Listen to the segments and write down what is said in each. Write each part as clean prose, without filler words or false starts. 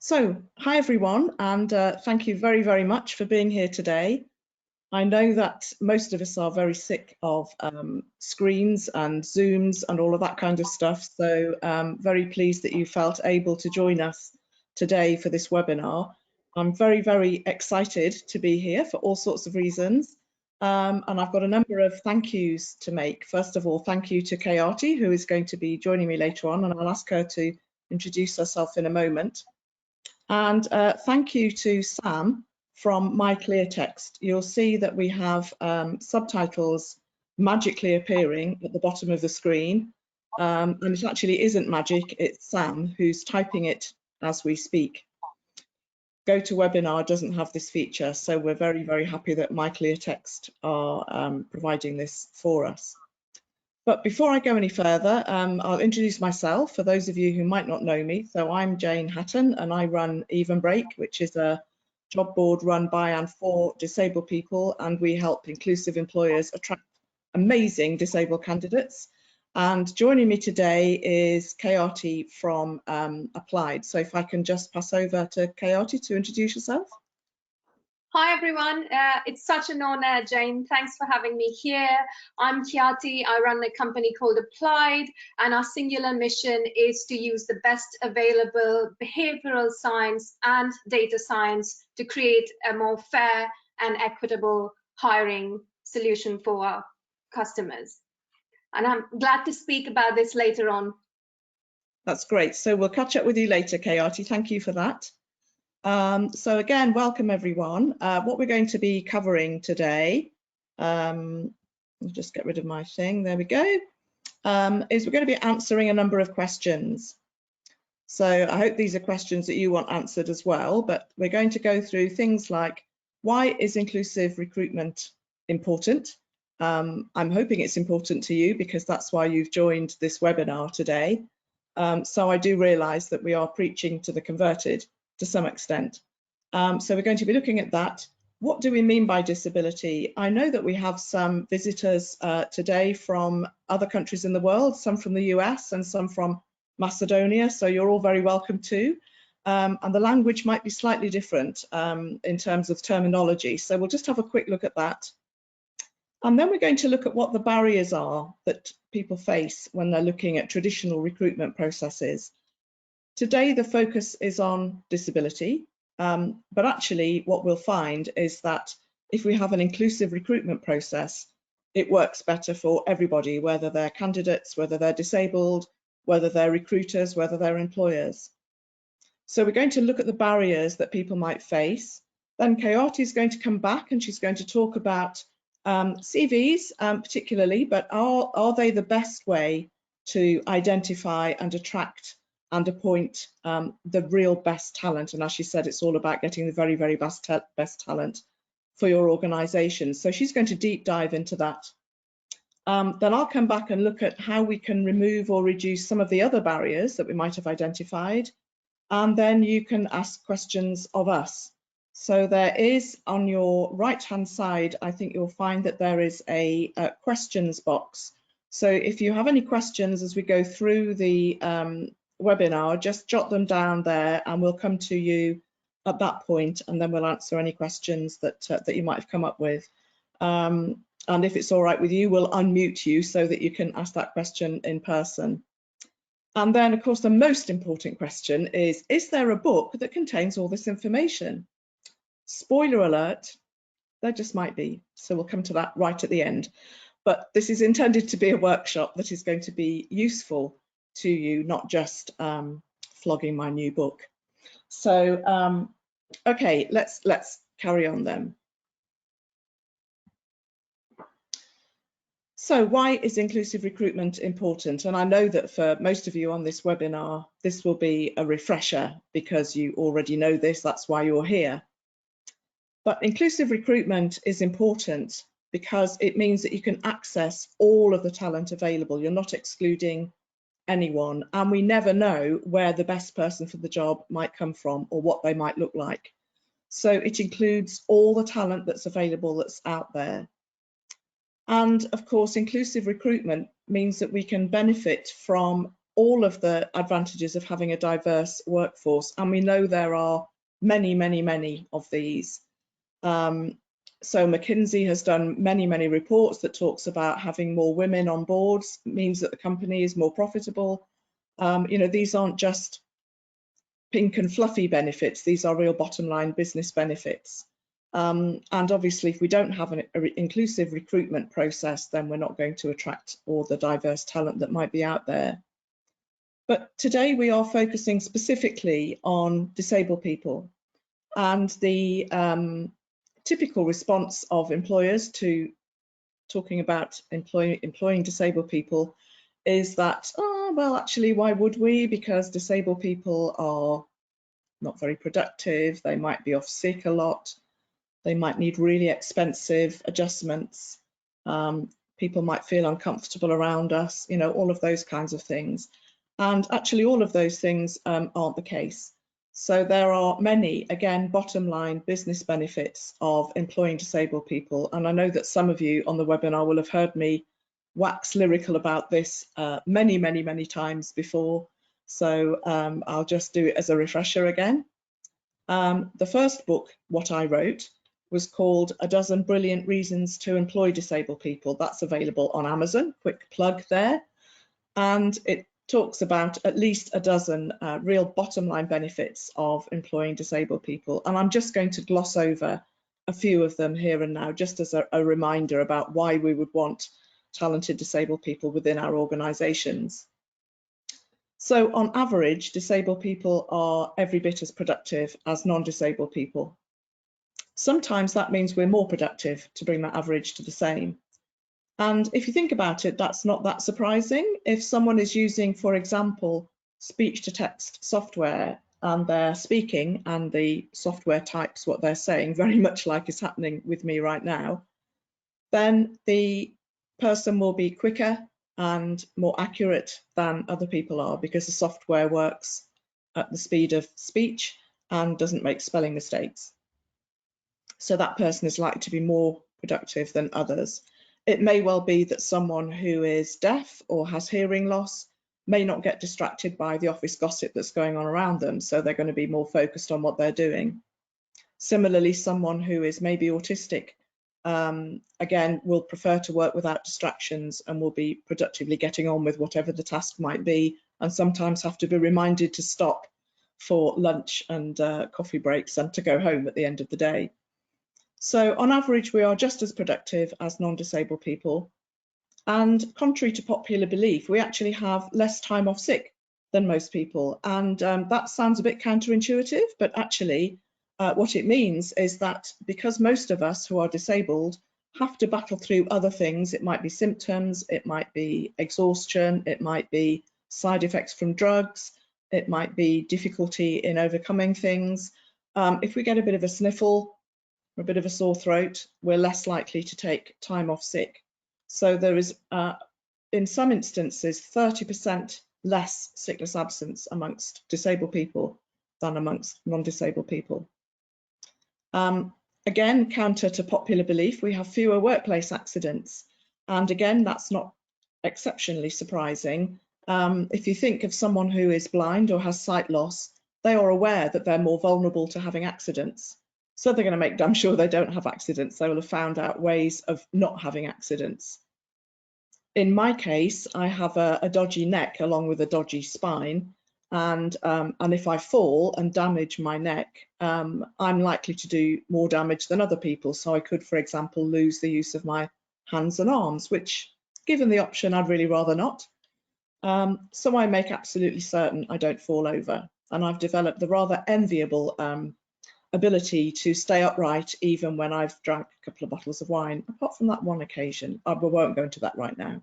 So, hi everyone, and thank you very, very much for being here today. I know that most of us are very sick of screens and Zooms and all of that kind of stuff, so very pleased that you felt able to join us today for this webinar. I'm very, very excited to be here for all sorts of reasons, and I've got a number of thank yous to make. First of all, thank you to Kayati, who is going to be joining me later on, and I'll ask her to introduce herself in a moment. And thank you to Sam from My Clear Text. You'll see that we have subtitles magically appearing at the bottom of the screen. And it actually isn't magic, it's Sam who's typing it as we speak. GoToWebinar doesn't have this feature, so we're very, very happy that My Clear Text are providing this for us. But before I go any further, I'll introduce myself for those of you who might not know me. So I'm Jane Hatton and I run Even Break, which is a job board run by and for disabled people, and we help inclusive employers attract amazing disabled candidates. And joining me today is Kayati from Applied. So if I can just pass over to Kayati to introduce yourself. Hi everyone, it's such an honor, Jane. Thanks for having me here. I'm Kayati. I run a company called Applied, and our singular mission is to use the best available behavioral science and data science to create a more fair and equitable hiring solution for our customers. And I'm glad to speak about this later on. That's great. So we'll catch up with you later, Kayati. Thank you for that. So again, welcome everyone. What we're going to be covering today, I'll just get rid of my thing, there we go, is we're going to be answering a number of questions. So I hope these are questions that you want answered as well, but we're going to go through things like, why is inclusive recruitment important? I'm hoping it's important to you because that's why you've joined this webinar today. So I do realise that we are preaching to the converted to some extent. So we're going to be looking at that. What do we mean by disability? I know that we have some visitors today from other countries in the world, some from the US and some from Macedonia, so you're all very welcome too. And the language might be slightly different in terms of terminology, so we'll just have a quick look at that. And then we're going to look at what the barriers are that people face when they're looking at traditional recruitment processes. Today, the focus is on disability, but actually what we'll find is that if we have an inclusive recruitment process, it works better for everybody, whether they're candidates, whether they're disabled, whether they're recruiters, whether they're employers. So we're going to look at the barriers that people might face. Then Kayati is going to come back and she's going to talk about CVs particularly, but are they the best way to identify and attract and appoint the real best talent? And as she said, it's all about getting the very, very best talent for your organisation. So she's going to deep dive into that. Then I'll come back and look at how we can remove or reduce some of the other barriers that we might have identified. And then you can ask questions of us. So there is on your right-hand side, I think you'll find that there is a questions box. So if you have any questions as we go through the webinar, just jot them down there and we'll come to you at that point, and then we'll answer any questions that you might have come up with. And if it's all right with you, we'll unmute you so that you can ask that question in person. And then, of course, the most important question is there a book that contains all this information? Spoiler alert, there just might be. So we'll come to that right at the end. But this is intended to be a workshop that is going to be useful to you, not just flogging my new book. So, okay, let's carry on then. So why is inclusive recruitment important? And I know that for most of you on this webinar, this will be a refresher because you already know this, that's why you're here. But inclusive recruitment is important because it means that you can access all of the talent available. You're not excluding anyone, and we never know where the best person for the job might come from or what they might look like. So it includes all the talent that's available that's out there. And of course, inclusive recruitment means that we can benefit from all of the advantages of having a diverse workforce, and we know there are many, many, many of these. So McKinsey has done many, many reports that talks about having more women on boards means that the company is more profitable. You know, these aren't just pink and fluffy benefits, these are real bottom line business benefits. And obviously, if we don't have an inclusive recruitment process, then we're not going to attract all the diverse talent that might be out there. But today we are focusing specifically on disabled people, and the typical response of employers to talking about employing disabled people is that, oh, well, actually, why would we? Because disabled people are not very productive, they might be off sick a lot, they might need really expensive adjustments, people might feel uncomfortable around us, you know, all of those kinds of things. And actually, all of those things aren't the case. So there are many, again, bottom line business benefits of employing disabled people. And I know that some of you on the webinar will have heard me wax lyrical about this many, many, many times before. So I'll just do it as a refresher again. The first book, what I wrote, was called A Dozen Brilliant Reasons to Employ Disabled People. That's available on Amazon, quick plug there. And it talks about at least a dozen real bottom line benefits of employing disabled people. And I'm just going to gloss over a few of them here and now, just as a reminder about why we would want talented disabled people within our organisations. So on average, disabled people are every bit as productive as non-disabled people. Sometimes that means we're more productive to bring that average to the same. And if you think about it, that's not that surprising. If someone is using, for example, speech-to-text software and they're speaking and the software types what they're saying, very much like is happening with me right now, then the person will be quicker and more accurate than other people are, because the software works at the speed of speech and doesn't make spelling mistakes. So that person is likely to be more productive than others. It may well be that someone who is deaf or has hearing loss may not get distracted by the office gossip that's going on around them, so they're going to be more focused on what they're doing. Similarly, someone who is maybe autistic, again, will prefer to work without distractions and will be productively getting on with whatever the task might be, and sometimes have to be reminded to stop for lunch and coffee breaks and to go home at the end of the day. So on average, we are just as productive as non-disabled people. And contrary to popular belief, we actually have less time off sick than most people. And that sounds a bit counterintuitive, but actually what it means is that because most of us who are disabled have to battle through other things, it might be symptoms, it might be exhaustion, it might be side effects from drugs, it might be difficulty in overcoming things. If we get a bit of a sniffle, or a bit of a sore throat, we're less likely to take time off sick. So there is, in some instances, 30% less sickness absence amongst disabled people than amongst non-disabled people. Again, counter to popular belief, we have fewer workplace accidents. And again, that's not exceptionally surprising. If you think of someone who is blind or has sight loss, they are aware that they're more vulnerable to having accidents. So they're going to make damn sure they don't have accidents. They will have found out ways of not having accidents. In my case, I have a dodgy neck along with a dodgy spine. And if I fall and damage my neck, I'm likely to do more damage than other people. So I could, for example, lose the use of my hands and arms, which, given the option, I'd really rather not. So I make absolutely certain I don't fall over. And I've developed the rather enviable ability to stay upright even when I've drank a couple of bottles of wine, apart from that one occasion. We won't go into that right now.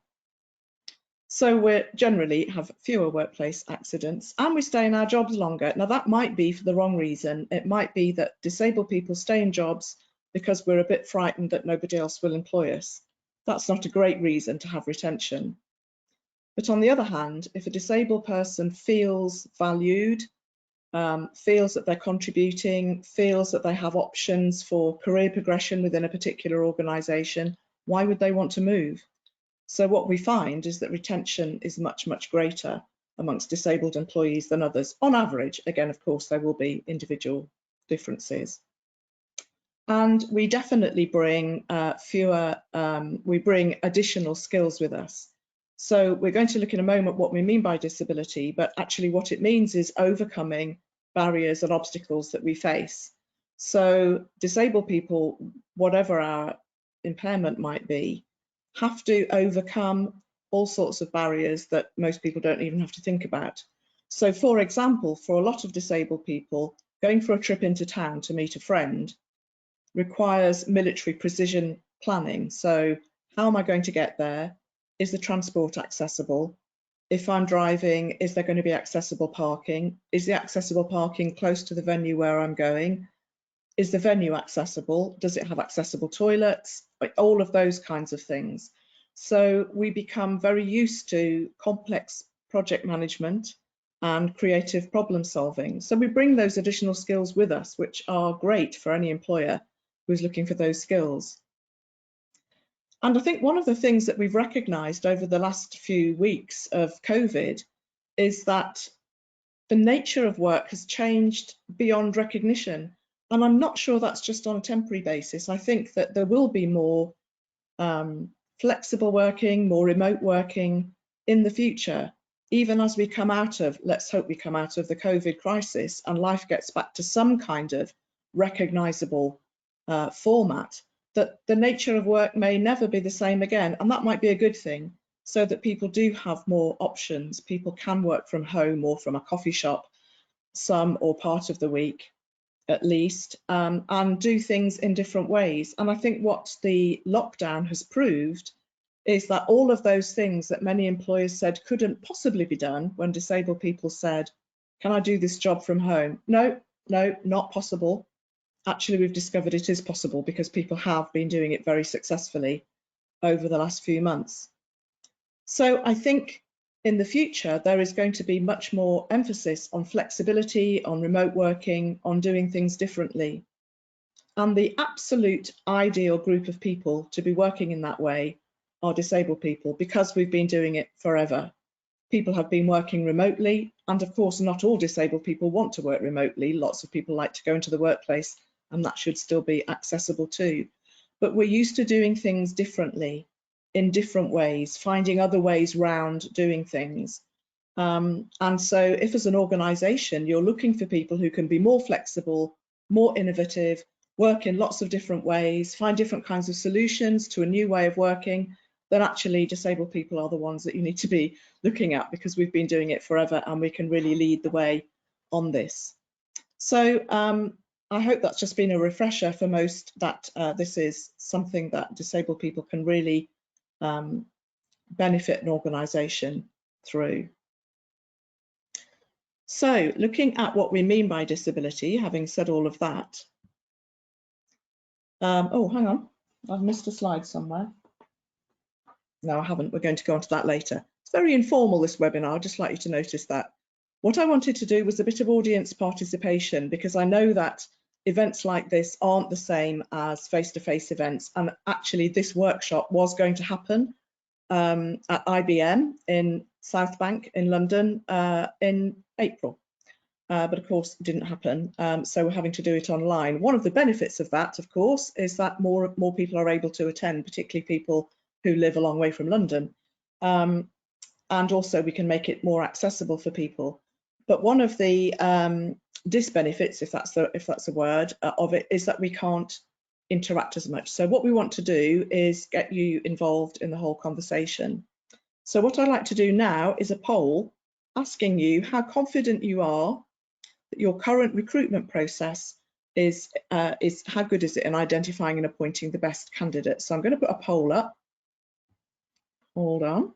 So we generally have fewer workplace accidents and we stay in our jobs longer. Now that might be for the wrong reason. It might be that disabled people stay in jobs because we're a bit frightened that nobody else will employ us. That's not a great reason to have retention. But on the other hand, if a disabled person feels valued, feels that they're contributing, feels that they have options for career progression within a particular organisation, why would they want to move? So what we find is that retention is much, much greater. amongst disabled employees than others, on average. Again, of course, there will be individual differences. And we definitely bring we bring additional skills with us. So we're going to look in a moment what we mean by disability, but actually what it means is overcoming barriers and obstacles that we face. So disabled people, whatever our impairment might be, have to overcome all sorts of barriers that most people don't even have to think about. So for example, for a lot of disabled people, going for a trip into town to meet a friend requires military precision planning. So how am I going to get there? Is the transport accessible? If I'm driving, is there going to be accessible parking? Is the accessible parking close to the venue where I'm going? Is the venue accessible? Does it have accessible toilets? Like all of those kinds of things. So we become very used to complex project management and creative problem solving. So we bring those additional skills with us, which are great for any employer who's looking for those skills. And I think one of the things that we've recognised over the last few weeks of COVID is that the nature of work has changed beyond recognition. And I'm not sure that's just on a temporary basis. I think that there will be more flexible working, more remote working in the future, even as we come out of, let's hope we come out of the COVID crisis and life gets back to some kind of recognisable format, that the nature of work may never be the same again. And that might be a good thing, so that people do have more options. People can work from home or from a coffee shop some or part of the week at least, and do things in different ways. And I think what the lockdown has proved is that all of those things that many employers said couldn't possibly be done when disabled people said, can I do this job from home? No, not possible. Actually, we've discovered it is possible because people have been doing it very successfully over the last few months. So I think in the future, there is going to be much more emphasis on flexibility, on remote working, on doing things differently. And the absolute ideal group of people to be working in that way are disabled people, because we've been doing it forever. People have been working remotely, and of course, not all disabled people want to work remotely. Lots of people like to go into the workplace, and that should still be accessible too. But we're used to doing things differently, in different ways, finding other ways round doing things. And so if as an organisation you're looking for people who can be more flexible, more innovative, work in lots of different ways, find different kinds of solutions to a new way of working, then actually disabled people are the ones that you need to be looking at, because we've been doing it forever and we can really lead the way on this. So I hope that's just been a refresher for most that this is something that disabled people can really benefit an organisation through. So looking at what we mean by disability, having said all of that, oh, hang on, I've missed a slide somewhere. No, I haven't. We're going to go on to that later. It's very informal, this webinar. I'd just like you to notice that. What I wanted to do was a bit of audience participation, because I know that events like this aren't the same as face-to-face events. And actually, this workshop was going to happen at IBM in South Bank in London in April. But of course, it didn't happen. So we're having to do it online. One of the benefits of that, of course, is that more people are able to attend, particularly people who live a long way from London. And also we can make it more accessible for people. But one of the disbenefits, if that's a word, of it is that we can't interact as much. So what we want to do is get you involved in the whole conversation. So what I'd like to do now is a poll asking you how confident you are that your current recruitment process is how good is it in identifying and appointing the best candidate. So I'm going to put a poll up. Hold on.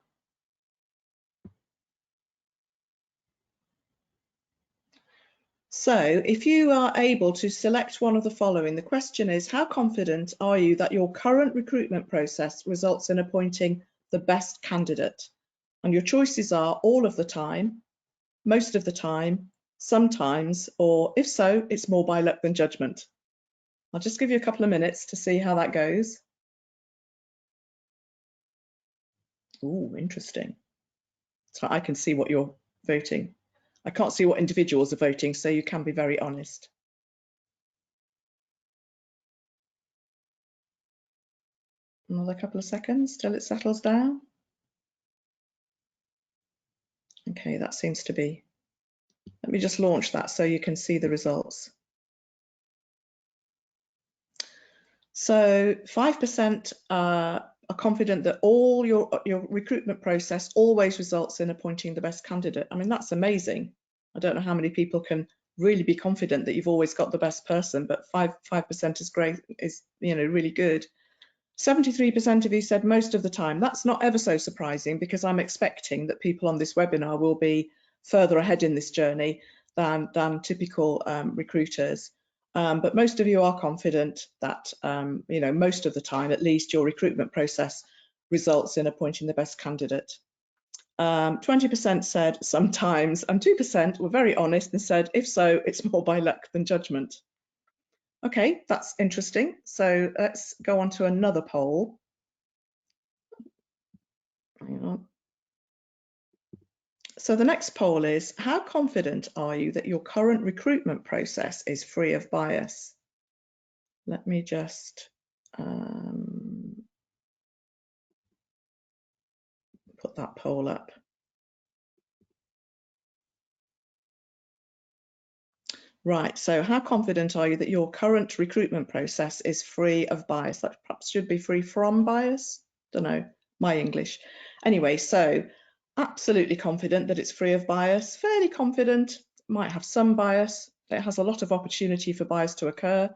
So if you are able to select one of the following, the question is, how confident are you that your current recruitment process results in appointing the best candidate? And your choices are all of the time, most of the time, sometimes, or if so, it's more by luck than judgment. I'll just give you a couple of minutes to see how that goes. Oh, interesting. So I can see what you're voting. I can't see what individuals are voting, so you can be very honest. Another couple of seconds till it settles down. Okay, that seems to be. Let me just launch that so you can see the results. So 5% are confident that all your recruitment process always results in appointing the best candidate. I mean, that's amazing. I don't know how many people can really be confident that you've always got the best person, but 5% is great, is, you know, really good. 73% of you said most of the time. That's not ever so surprising, because I'm expecting that people on this webinar will be further ahead in this journey than typical recruiters. But most of you are confident that, you know, most of the time, at least, your recruitment process results in appointing the best candidate. 20% said sometimes, and 2% were very honest and said, if so, it's more by luck than judgment. Okay, that's interesting. So let's go on to another poll. Hang on. So the next poll is, how confident are you that your current recruitment process is free of bias? Let me just put that poll up. Right, so how confident are you that your current recruitment process is free of bias? That perhaps should be free from bias? Don't know, my English. Anyway, so absolutely confident that it's free of bias, fairly confident, might have some bias, it has a lot of opportunity for bias to occur,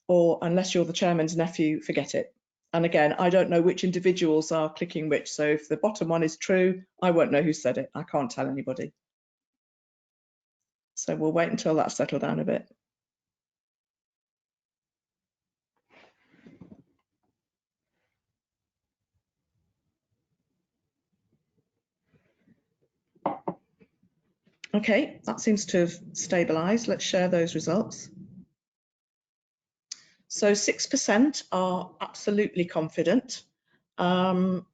or unless you're the chairman's nephew, forget it. And again, I don't know which individuals are clicking which, so if the bottom one is true, I won't know who said it. I can't tell anybody. So we'll wait until that's settled down a bit. Okay, that seems to have stabilized. Let's share those results. So 6% are absolutely confident. I'm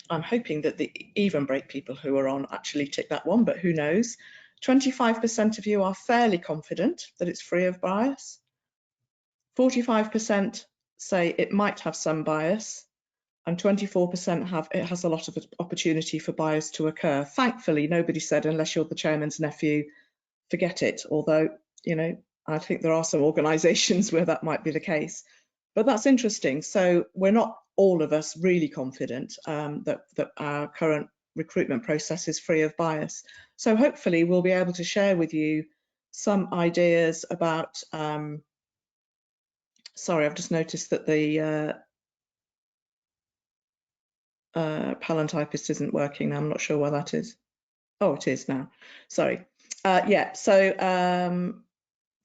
hoping that the even break people who are on actually tick that one, but who knows. 25% of you are fairly confident that it's free of bias. 45% say it might have some bias, and 24% have it has a lot of opportunity for bias to occur. Thankfully, nobody said, unless you're the chairman's nephew, forget it, although, you know, I think there are some organisations where that might be the case. But that's interesting. So we're not all of us really confident that our current recruitment process is free of bias. So hopefully we'll be able to share with you some ideas about, sorry, I've just noticed that the Palantypist isn't working now. I'm not sure why that is. Oh, it is now. Sorry. Yeah, so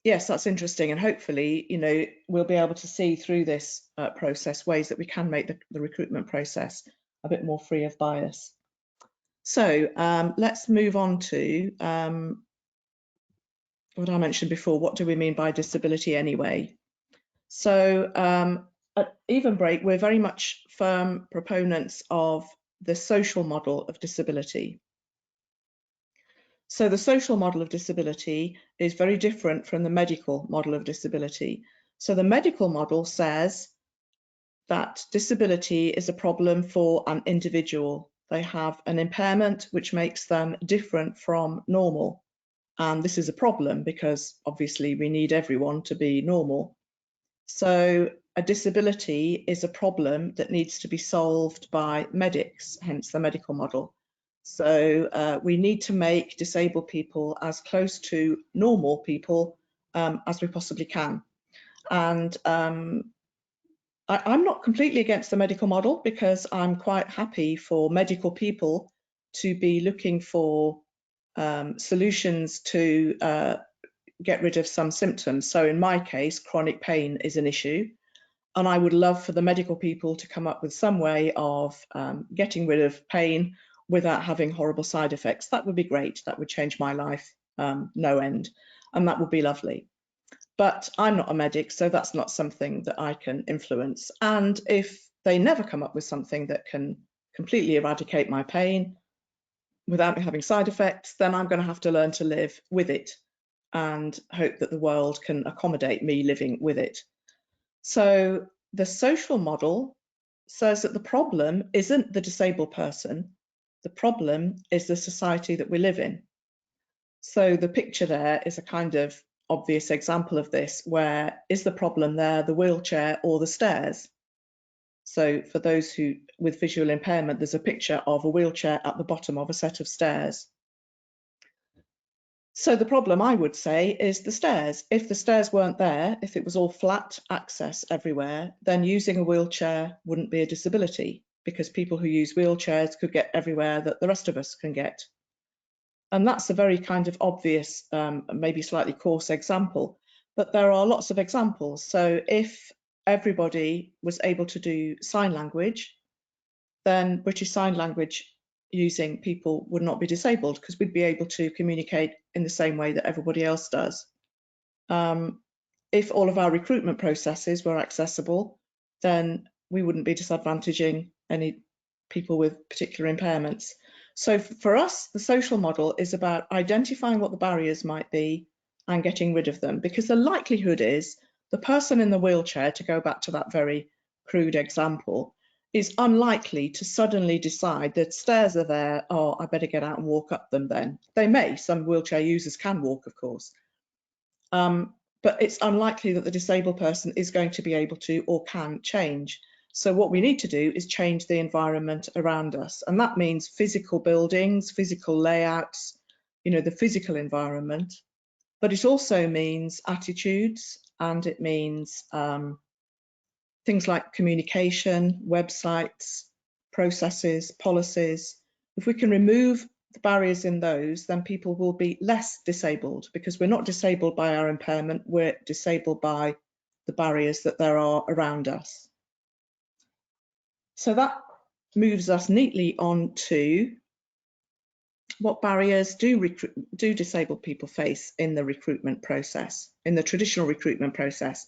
yes, that's interesting, and hopefully, you know, we'll be able to see through this process ways that we can make the recruitment process a bit more free of bias. So let's move on to what I mentioned before. What do we mean by disability anyway? So at Even Break, we're very much firm proponents of the social model of disability. So the social model of disability is very different from the medical model of disability. So the medical model says that disability is a problem for an individual. They have an impairment which makes them different from normal. And this is a problem because obviously we need everyone to be normal. So a disability is a problem that needs to be solved by medics, hence the medical model. So we need to make disabled people as close to normal people as we possibly can. And I'm not completely against the medical model, because I'm quite happy for medical people to be looking for solutions to get rid of some symptoms. So in my case, chronic pain is an issue. And I would love for the medical people to come up with some way of getting rid of pain without having horrible side effects. That would be great. That would change my life no end. And that would be lovely. But I'm not a medic, so that's not something that I can influence. And if they never come up with something that can completely eradicate my pain, without me having side effects, then I'm going to have to learn to live with it and hope that the world can accommodate me living with it. So the social model says that the problem isn't the disabled person, the problem is the society that we live in. So the picture there is a kind of obvious example of this, where is the problem there the wheelchair or the stairs? So for those who with visual impairment, there's a picture of a wheelchair at the bottom of a set of stairs. So the problem, I would say, is the stairs. If the stairs weren't there, if it was all flat access everywhere, then using a wheelchair wouldn't be a disability, because people who use wheelchairs could get everywhere that the rest of us can get. And that's a very kind of obvious, maybe slightly coarse example, but there are lots of examples. So if everybody was able to do sign language, then British Sign Language using people would not be disabled, because we'd be able to communicate in the same way that everybody else does. If all of our recruitment processes were accessible, then we wouldn't be disadvantaging any people with particular impairments. So for us, the social model is about identifying what the barriers might be and getting rid of them, because the likelihood is the person in the wheelchair, to go back to that very crude example, is unlikely to suddenly decide that stairs are there, oh, I better get out and walk up them then. They may, some wheelchair users can walk, of course. But it's unlikely that the disabled person is going to be able to or can change. So what we need to do is change the environment around us. And that means physical buildings, physical layouts, the physical environment. But it also means attitudes, and it means things like communication, websites, processes, policies. If we can remove the barriers in those, then people will be less disabled, because we're not disabled by our impairment, we're disabled by the barriers that there are around us. So that moves us neatly on to what barriers do disabled people face in the recruitment process, in the traditional recruitment process.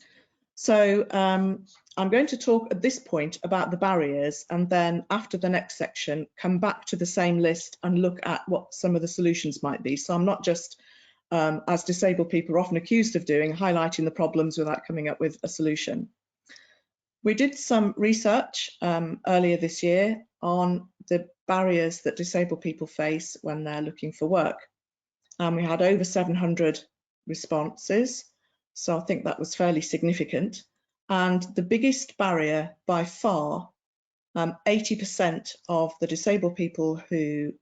So I'm going to talk at this point about the barriers, and then after the next section, come back to the same list and look at what some of the solutions might be. So I'm not just, as disabled people are often accused of doing, highlighting the problems without coming up with a solution. We did some research earlier this year on the barriers that disabled people face when they're looking for work. And we had over 700 responses. So I think that was fairly significant. And the biggest barrier by far, 80% of the disabled people who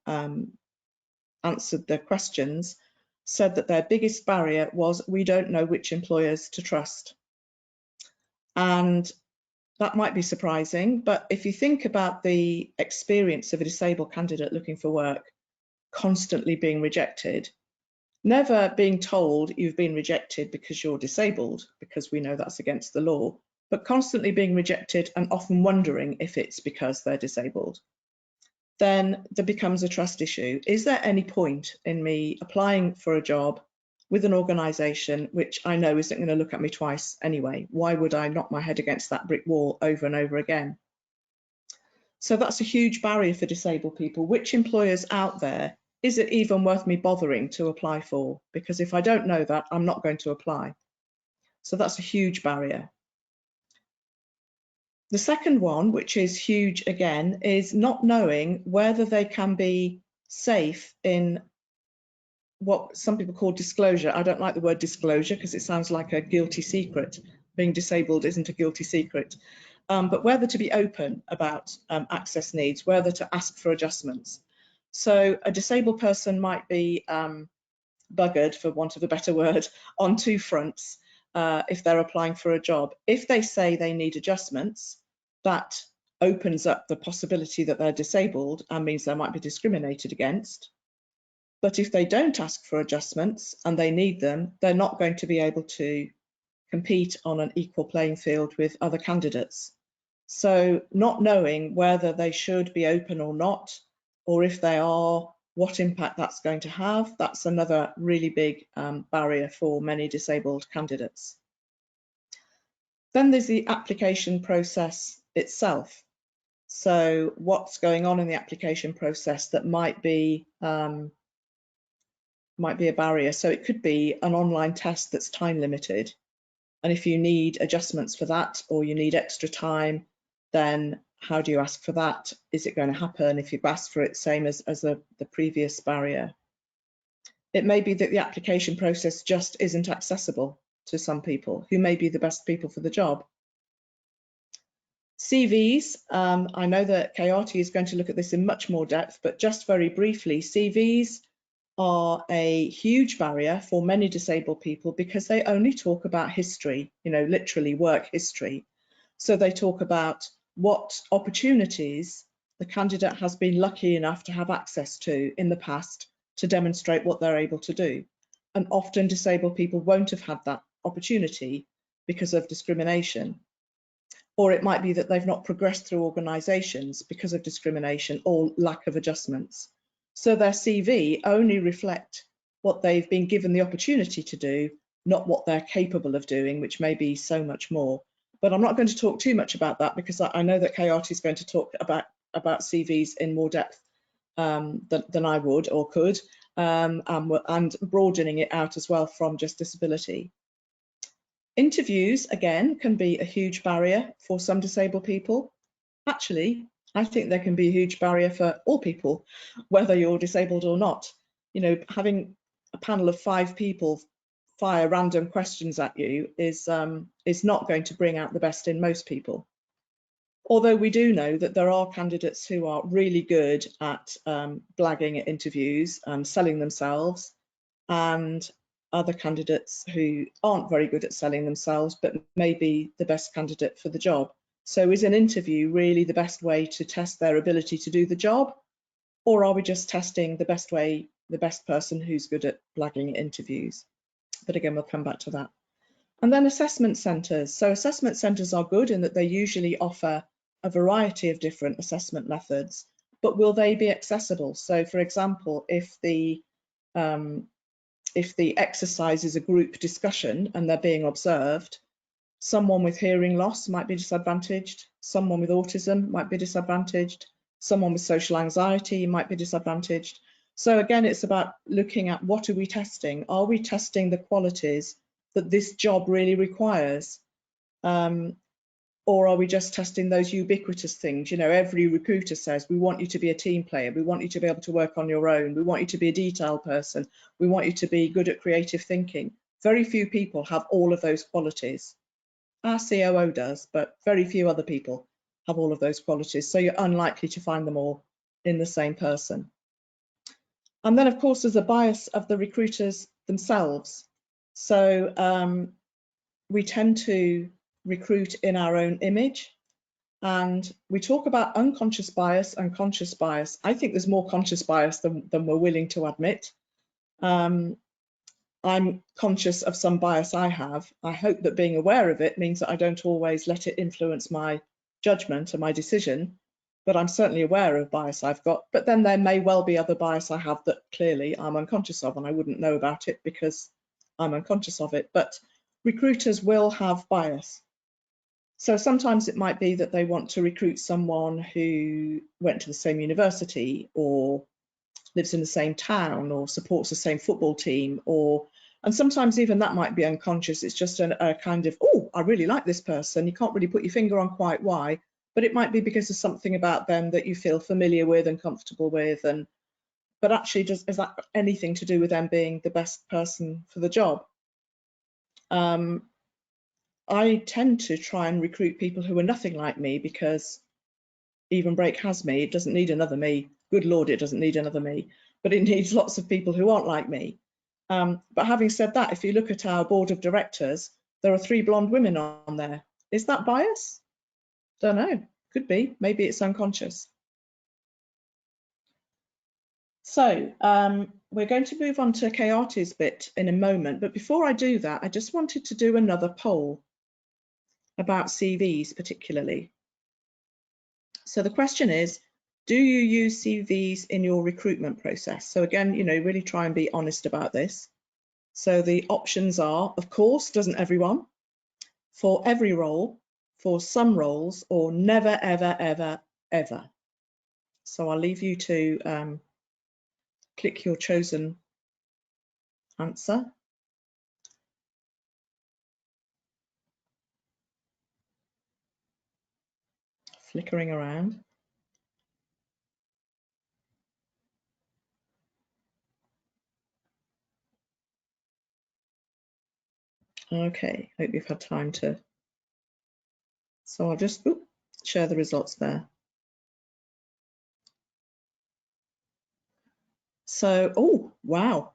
answered the questions said that their biggest barrier was, we don't know which employers to trust. And that might be surprising, but if you think about the experience of a disabled candidate looking for work, constantly being rejected, never being told you've been rejected because you're disabled, because we know that's against the law, but constantly being rejected and often wondering if it's because they're disabled, then there becomes a trust issue. Is there any point in me applying for a job with an organisation which I know isn't going to look at me twice anyway? Why would I knock my head against that brick wall over and over again? So that's a huge barrier for disabled people. Which employers out there is it even worth me bothering to apply for? Because if I don't know that, I'm not going to apply. So that's a huge barrier. The second one, which is huge again, is not knowing whether they can be safe in what some people call disclosure. I don't like the word disclosure because it sounds like a guilty secret. Being disabled isn't a guilty secret. But whether to be open about access needs, whether to ask for adjustments. So a disabled person might be buggered, for want of a better word, on two fronts if they're applying for a job. If they say they need adjustments, that opens up the possibility that they're disabled and means they might be discriminated against. But if they don't ask for adjustments and they need them, they're not going to be able to compete on an equal playing field with other candidates. So not knowing whether they should be open or not, or if they are, what impact that's going to have, that's another really big barrier for many disabled candidates. Then there's the application process itself. So what's going on in the application process that might be a barrier? So it could be an online test that's time limited. And if you need adjustments for that, or you need extra time, then how do you ask for that? Is it going to happen if you've asked for it, same as the previous barrier? It may be that the application process just isn't accessible to some people who may be the best people for the job. CVs, I know that Kayati is going to look at this in much more depth, but just very briefly, CVs are a huge barrier for many disabled people because they only talk about history, literally work history. So they talk about what opportunities the candidate has been lucky enough to have access to in the past to demonstrate what they're able to do. And often disabled people won't have had that opportunity because of discrimination. Or it might be that they've not progressed through organisations because of discrimination or lack of adjustments. So their CV only reflect what they've been given the opportunity to do, not what they're capable of doing, which may be so much more. But I'm not going to talk too much about that because I know that Kayati is going to talk about CVs in more depth than I would or could, and broadening it out as well from just disability. Interviews, again, can be a huge barrier for some disabled people. Actually, I think there can be a huge barrier for all people, whether you're disabled or not. Having a panel of 5 people fire random questions at you is not going to bring out the best in most people. Although we do know that there are candidates who are really good at blagging at interviews and selling themselves, and other candidates who aren't very good at selling themselves but may be the best candidate for the job. So is an interview really the best way to test their ability to do the job, or are we just testing the best person who's good at blagging at interviews? But again, we'll come back to that. And then assessment centres. So assessment centres are good in that they usually offer a variety of different assessment methods, but will they be accessible? So for example, if the exercise is a group discussion and they're being observed, someone with hearing loss might be disadvantaged, someone with autism might be disadvantaged, someone with social anxiety might be disadvantaged. So again, it's about looking at what are we testing? Are we testing the qualities that this job really requires? Or are we just testing those ubiquitous things? Every recruiter says, we want you to be a team player. We want you to be able to work on your own. We want you to be a detail person. We want you to be good at creative thinking. Very few people have all of those qualities. Our COO does, but very few other people have all of those qualities. So you're unlikely to find them all in the same person. And then, of course, there's a bias of the recruiters themselves. So we tend to recruit in our own image, and we talk about unconscious bias and conscious bias. I think there's more conscious bias than we're willing to admit. I'm conscious of some bias I have. I hope that being aware of it means that I don't always let it influence my judgment and my decision, but I'm certainly aware of bias I've got. But then there may well be other bias I have that clearly I'm unconscious of, and I wouldn't know about it because I'm unconscious of it. But recruiters will have bias. So sometimes it might be that they want to recruit someone who went to the same university or lives in the same town or supports the same football team, and sometimes even that might be unconscious. It's just a kind of, oh, I really like this person. You can't really put your finger on quite why, but it might be because there's something about them that you feel familiar with and comfortable with. But actually, is that anything to do with them being the best person for the job? I tend to try and recruit people who are nothing like me, because even break has me. It doesn't need another me. Good Lord, it doesn't need another me, but it needs lots of people who aren't like me. But having said that, if you look at our board of directors, there are 3 blonde women on there. Is that bias? Don't know. Could be. Maybe it's unconscious. So we're going to move on to Kayati's bit in a moment, but before I do that, I just wanted to do another poll about CVs particularly. So the question is, do you use CVs in your recruitment process? So again, really try and be honest about this. So the options are, of course, doesn't everyone, for every role, for some roles, or never, ever, ever, ever. So I'll leave you to click your chosen answer. Flickering around. Okay, hope you've had time to. So I'll just share the results there. So, oh, wow.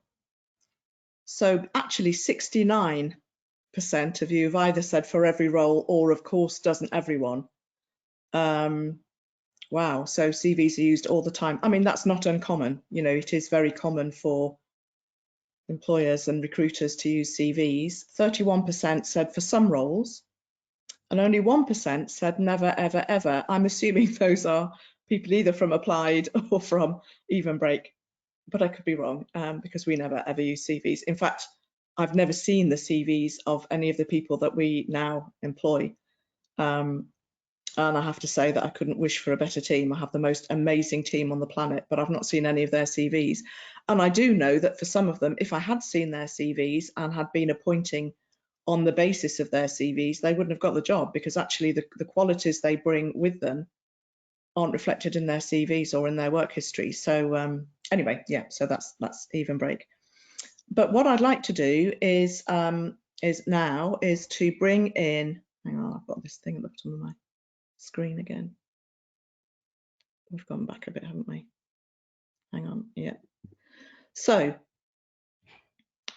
So actually 69% of you have either said for every role or of course doesn't everyone. Wow, so CVs are used all the time. I mean, that's not uncommon. You know, it is very common for employers and recruiters to use CVs. 31% said for some roles, and only 1% said never, ever, ever. I'm assuming those are people either from Applied or from Even Break, but I could be wrong because we never, ever use CVs. In fact, I've never seen the CVs of any of the people that we now employ. And I have to say that I couldn't wish for a better team. I have the most amazing team on the planet, but I've not seen any of their CVs. And I do know that for some of them, if I had seen their CVs and had been appointing on the basis of their CVs, they wouldn't have got the job, because actually the qualities they bring with them aren't reflected in their CVs or in their work history. So anyway, yeah, so that's Even Break. But what I'd like to do is to bring in, hang on, I've got this thing at the bottom of my screen again. We've gone back a bit, haven't we? Hang on, yeah. So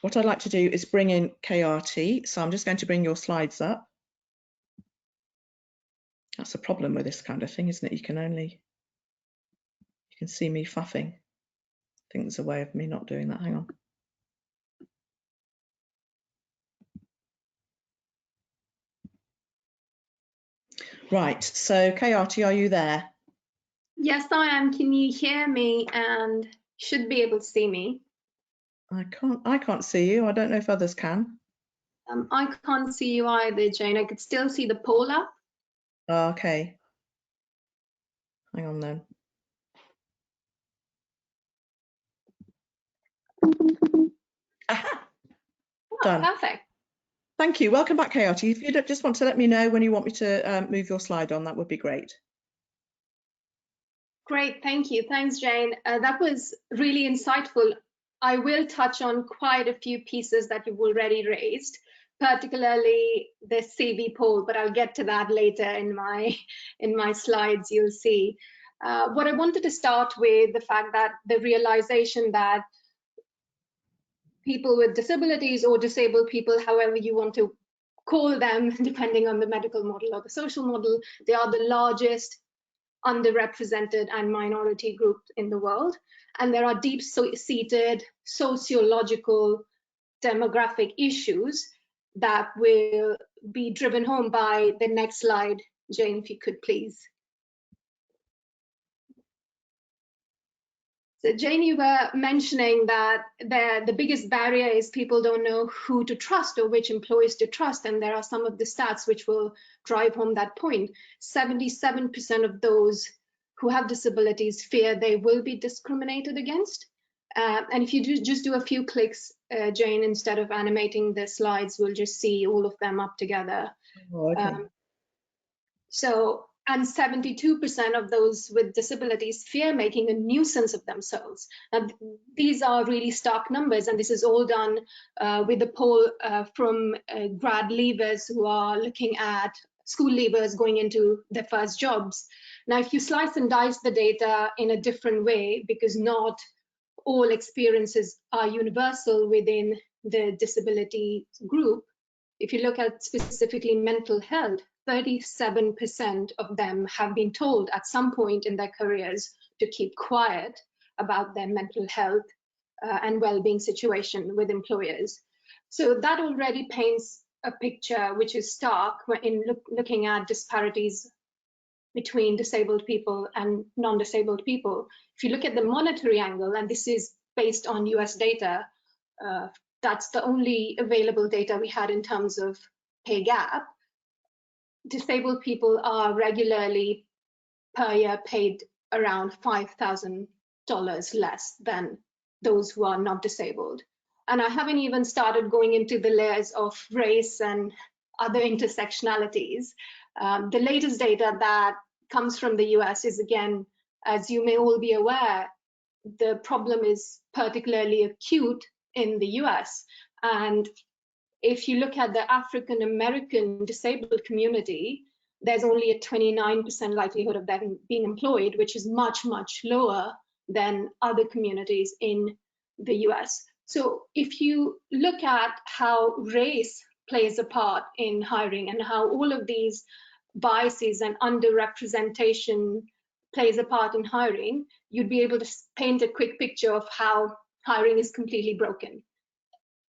what I'd like to do is bring in KRT. So I'm just going to bring your slides up. That's a problem with this kind of thing, isn't it? You can see me faffing. I think there's a way of me not doing that. Hang on. Right, so KRT, are you there? Yes, I am. Can you hear me and should be able to see me? I can't see you. I don't know if others can. I can't see you either, Jane. I could still see the poll up. Okay. Hang on then. Aha! Done. Perfect. Thank you. Welcome back, KRT. If you just want to let me know when you want me to move your slide on, that would be great. Great, thank you. Thanks, Jane. That was really insightful. I will touch on quite a few pieces that you've already raised, particularly the CV poll, but I'll get to that later in my slides, you'll see. What I wanted to start with, the fact that the realization that people with disabilities or disabled people, however you want to call them, depending on the medical model or the social model, they are the largest underrepresented and minority group in the world. And there are deep-seated sociological demographic issues that will be driven home by the next slide. Jane, if you could please. So Jane, you were mentioning that the biggest barrier is people don't know who to trust or which employees to trust. And there are some of the stats which will drive home that point. 77% of those who have disabilities fear they will be discriminated against. And if you just do a few clicks, Jane, instead of animating the slides, we'll just see all of them up together. Oh, okay. And 72% of those with disabilities fear making a nuisance of themselves. Now, these are really stark numbers, and this is all done with a poll from grad leavers who are looking at school leavers going into their first jobs. Now, if you slice and dice the data in a different way, because not all experiences are universal within the disability group, if you look at specifically mental health, 37% of them have been told at some point in their careers to keep quiet about their mental health and well-being situation with employers. So that already paints a picture which is stark in looking at disparities between disabled people and non-disabled people. If you look at the monetary angle, and this is based on US data, that's the only available data we had in terms of pay gap. Disabled people are regularly per year paid around $5,000 less than those who are not disabled. And I haven't even started going into the layers of race and other intersectionalities. The latest data that comes from the US is, again, as you may all be aware, the problem is particularly acute in the US. And if you look at the African American disabled community, there's only a 29% likelihood of them being employed, which is much, much lower than other communities in the US. So if you look at how race plays a part in hiring and how all of these biases and underrepresentation plays a part in hiring, you'd be able to paint a quick picture of how hiring is completely broken.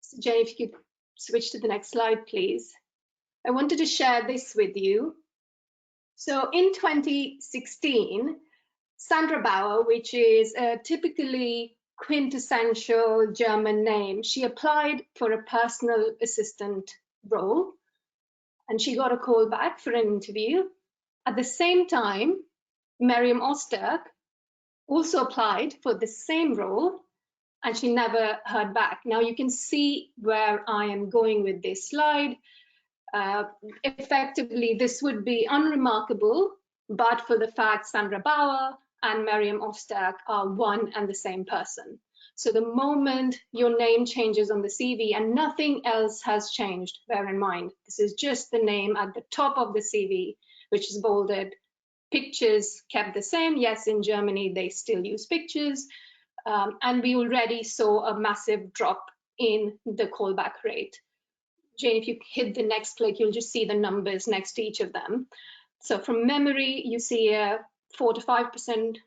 So Jenny, if you could switch to the next slide, please. I wanted to share this with you. So in 2016, Sandra Bauer, which is a typically quintessential German name, she applied for a personal assistant role and she got a call back for an interview. At the same time, Miriam Osterk also applied for the same role and she never heard back. Now you can see where I am going with this slide. Effectively, this would be unremarkable, but for the fact Sandra Bauer and Miriam Osterk are one and the same person. So the moment your name changes on the CV and nothing else has changed, bear in mind, this is just the name at the top of the CV, which is bolded. Pictures kept the same. Yes, in Germany, they still use pictures. And we already saw a massive drop in the callback rate. Jane, if you hit the next click, you'll just see the numbers next to each of them. So from memory, you see a 4 to 5%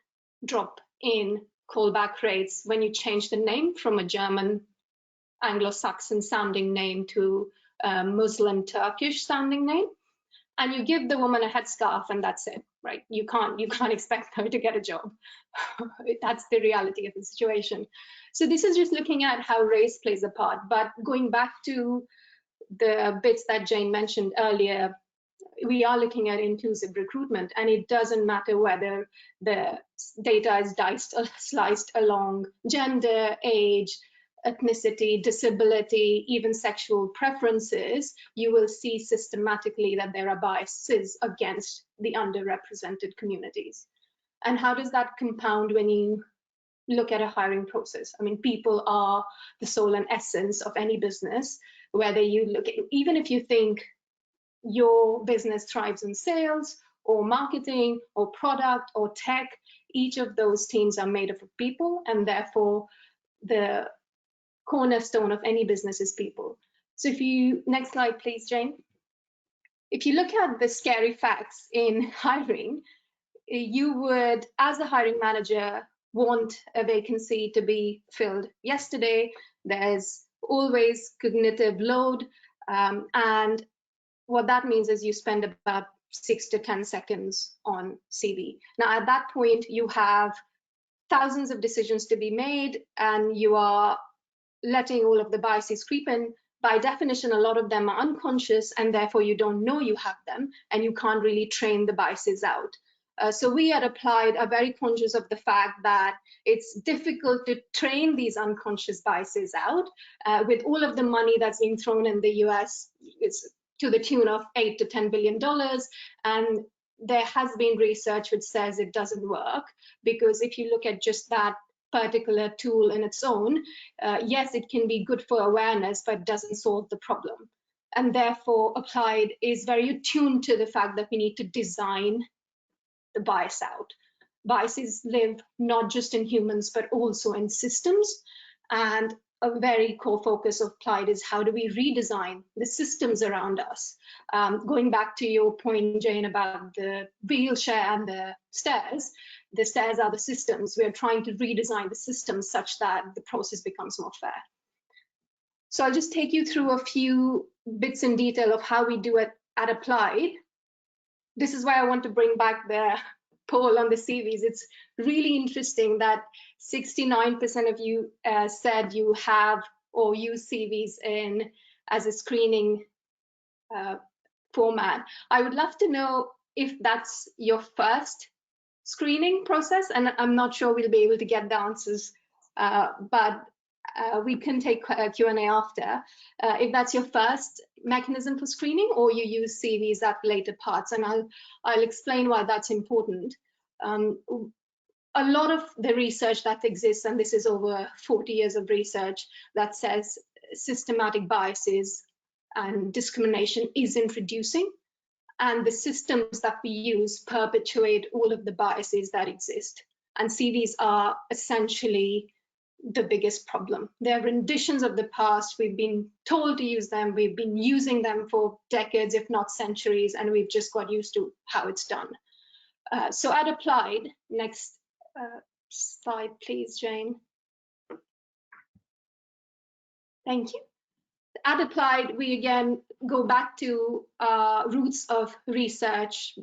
drop in callback rates when you change the name from a German Anglo-Saxon sounding name to a Muslim Turkish sounding name. And you give the woman a headscarf and that's it, right? You can't expect her to get a job. That's the reality of the situation. So this is just looking at how race plays a part. But going back to the bits that Jane mentioned earlier, we are looking at inclusive recruitment, and it doesn't matter whether the data is sliced along gender, age, ethnicity, disability, even sexual preferences. You will see systematically that there are biases against the underrepresented communities. And how does that compound when you look at a hiring process? I mean, people are the soul and essence of any business, whether you look at, even if you think your business thrives in sales or marketing or product or tech, each of those teams are made up of people, and therefore the cornerstone of any business is people. So if you, next slide please, Jane. If you look at the scary facts in hiring, you would, as a hiring manager, want a vacancy to be filled yesterday. There's always cognitive load, and what that means is you spend about 6 to 10 seconds on CV. Now, at that point, you have thousands of decisions to be made, and you are letting all of the biases creep in. By definition, a lot of them are unconscious, and therefore you don't know you have them, and you can't really train the biases out. So we at Applied are very conscious of the fact that it's difficult to train these unconscious biases out. With all of the money that's being thrown in the US, it's to the tune of $8 to $10 billion. And there has been research which says it doesn't work, because if you look at just that particular tool in its own, yes, it can be good for awareness, but it doesn't solve the problem. And therefore, Applied is very attuned to the fact that we need to design the bias out. Biases live not just in humans, but also in systems. And a very core focus of Applied is how do we redesign the systems around us? Going back to your point, Jane, about the wheelchair and the stairs are the systems. We're trying to redesign the systems such that the process becomes more fair. So I'll just take you through a few bits in detail of how we do it at Applied. This is why I want to bring back the poll on the CVs. It's really interesting that 69% of you said you have or use CVs in as a screening format. I would love to know if that's your first screening process, and I'm not sure we'll be able to get the answers, but we can take Q&A after. If that's your first mechanism for screening, or you use CVs at later parts, and I'll explain why that's important. A lot of the research that exists, and this is over 40 years of research, that says systematic biases and discrimination is introducing, and the systems that we use perpetuate all of the biases that exist. And CVs are essentially the biggest problem. They're renditions of the past. We've been told to use them. We've been using them for decades, if not centuries, and we've just got used to how it's done. So at Applied, next slide, please, Jane. Thank you. At Applied, we again go back to roots of research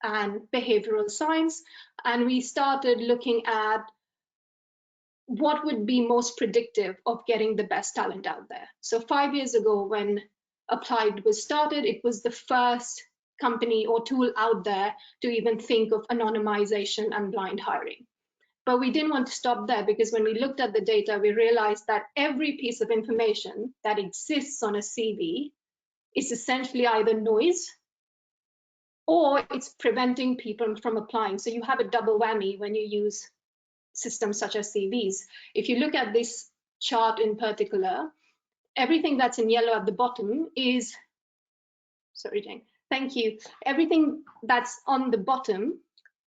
and behavioral science, and we started looking at what would be most predictive of getting the best talent out there. So 5 years ago, when Applied was started, it was the first company or tool out there to even think of anonymization and blind hiring. But we didn't want to stop there, because when we looked at the data, we realized that every piece of information that exists on a CV is essentially either noise or it's preventing people from applying. So you have a double whammy when you use systems such as CVs. If you look at this chart in particular, everything that's in yellow at the bottom is, sorry, Jane, thank you. Everything that's on the bottom,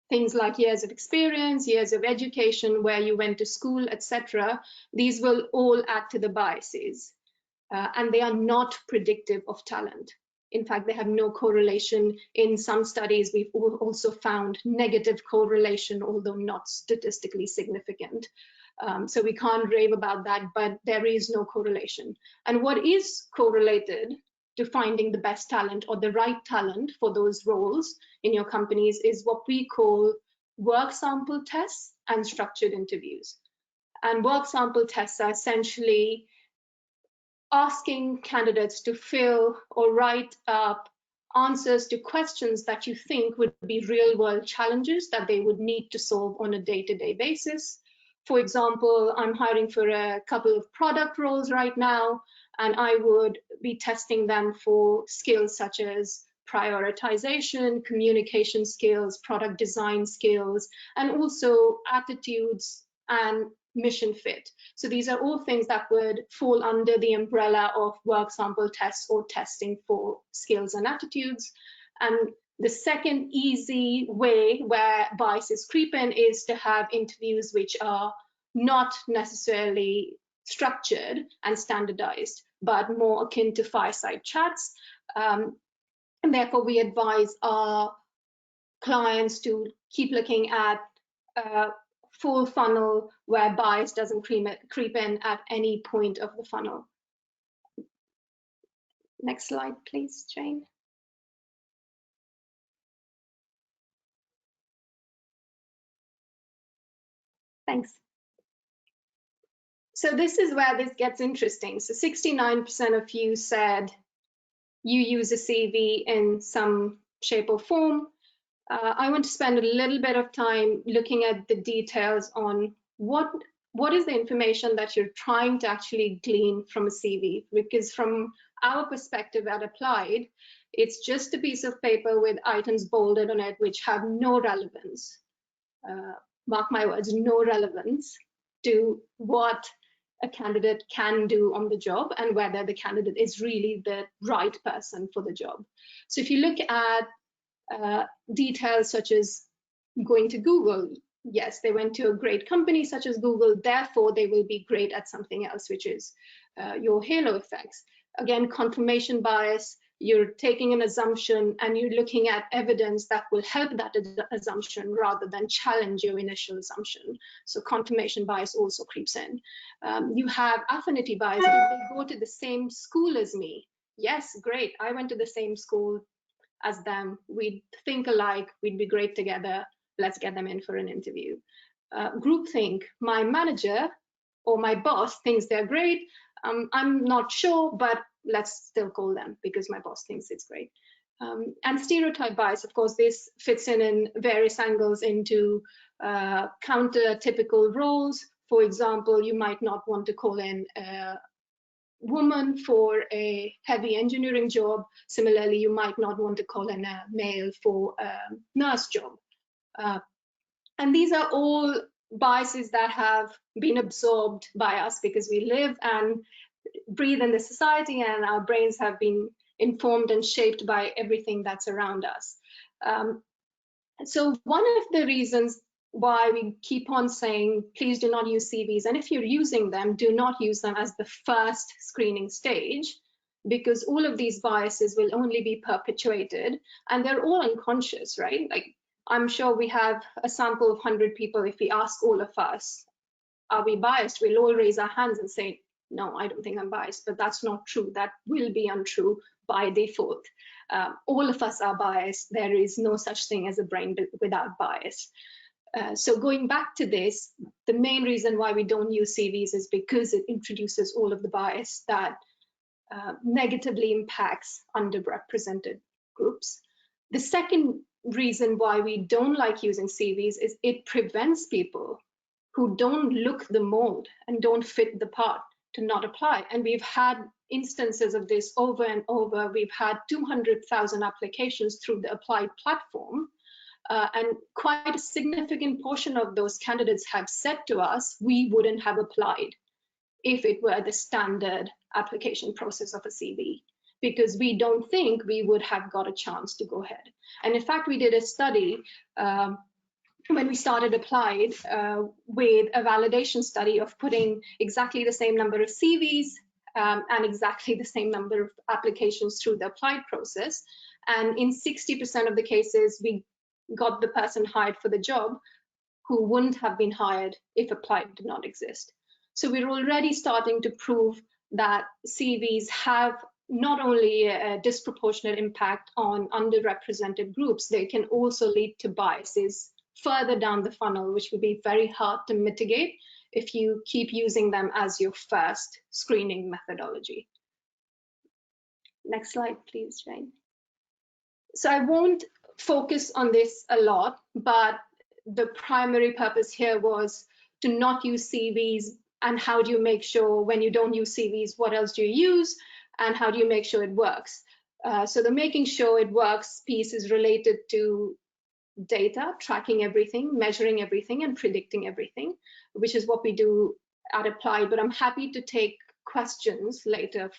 things like years of experience, years of education, where you went to school, etc., these will all add to the biases, and they are not predictive of talent. In fact, they have no correlation. In some studies, we've also found negative correlation, although not statistically significant. So we can't rave about that, but there is no correlation. And what is correlated to finding the best talent or the right talent for those roles in your companies is what we call work sample tests and structured interviews. And work sample tests are essentially asking candidates to fill or write up answers to questions that you think would be real world challenges that they would need to solve on a day-to-day basis. For example, I'm hiring for a couple of product roles right now, and I would be testing them for skills such as prioritization, communication skills, product design skills, and also attitudes and mission fit. So these are all things that would fall under the umbrella of work sample tests or testing for skills and attitudes. And the second easy way where biases creep in is to have interviews which are not necessarily structured and standardized, but more akin to fireside chats. And therefore, we advise our clients to keep looking at full funnel where bias doesn't creep in at any point of the funnel. Next slide, please, Jane. Thanks. So this is where this gets interesting. So 69% of you said you use a CV in some shape or form. I want to spend a little bit of time looking at the details on what is the information that you're trying to actually glean from a CV, because from our perspective at Applied, it's just a piece of paper with items bolded on it which have no relevance, mark my words, no relevance to what a candidate can do on the job and whether the candidate is really the right person for the job. So if you look at details such as going to Google, yes, they went to a great company such as Google, therefore they will be great at something else, which is your halo effects. Again, confirmation bias, you're taking an assumption and you're looking at evidence that will help that assumption rather than challenge your initial assumption. So confirmation bias also creeps in. You have affinity bias. Did they go to the same school as me? Yes, great. I went to the same school as them. We'd think alike. We'd be great together. Let's get them in for an interview. Groupthink. My manager or my boss thinks they're great. I'm not sure, but let's still call them because my boss thinks it's great. And stereotype bias, of course, this fits in various angles into counter-typical roles. For example, you might not want to call in a woman for a heavy engineering job. Similarly, you might not want to call in a male for a nurse job. And these are all biases that have been absorbed by us because we live and breathe in the society, and our brains have been informed and shaped by everything that's around us. So one of the reasons why we keep on saying, please do not use CVs, and if you're using them, do not use them as the first screening stage, because all of these biases will only be perpetuated, and they're all unconscious, right? Like, I'm sure we have a sample of 100 people. If we ask all of us, are we biased? We'll all raise our hands and say, no, I don't think I'm biased, but that's not true. That will be untrue by default. All of us are biased. There is no such thing as a brain without bias. So going back to this, the main reason why we don't use CVs is because it introduces all of the bias that negatively impacts underrepresented groups. The second reason why we don't like using CVs is it prevents people who don't look the mold and don't fit the part to not apply. And we've had instances of this over and over. We've had 200,000 applications through the Applied platform. And quite a significant portion of those candidates have said to us, we wouldn't have applied if it were the standard application process of a CV, because we don't think we would have got a chance to go ahead. And in fact, we did a study when we started Applied with a validation study of putting exactly the same number of CVs and exactly the same number of applications through the Applied process. And in 60% of the cases, we got the person hired for the job who wouldn't have been hired if Applied did not exist. So we're already starting to prove that CVs have not only a disproportionate impact on underrepresented groups, they can also lead to biases further down the funnel, which would be very hard to mitigate if you keep using them as your first screening methodology. Next slide, please, Jane. So I won't focus on this a lot, but the primary purpose here was to not use CVs, and how do you make sure when you don't use CVs, what else do you use, and how do you make sure it works? So the making sure it works piece is related to data, tracking everything, measuring everything, and predicting everything, which is what we do at Applied. But I'm happy to take questions later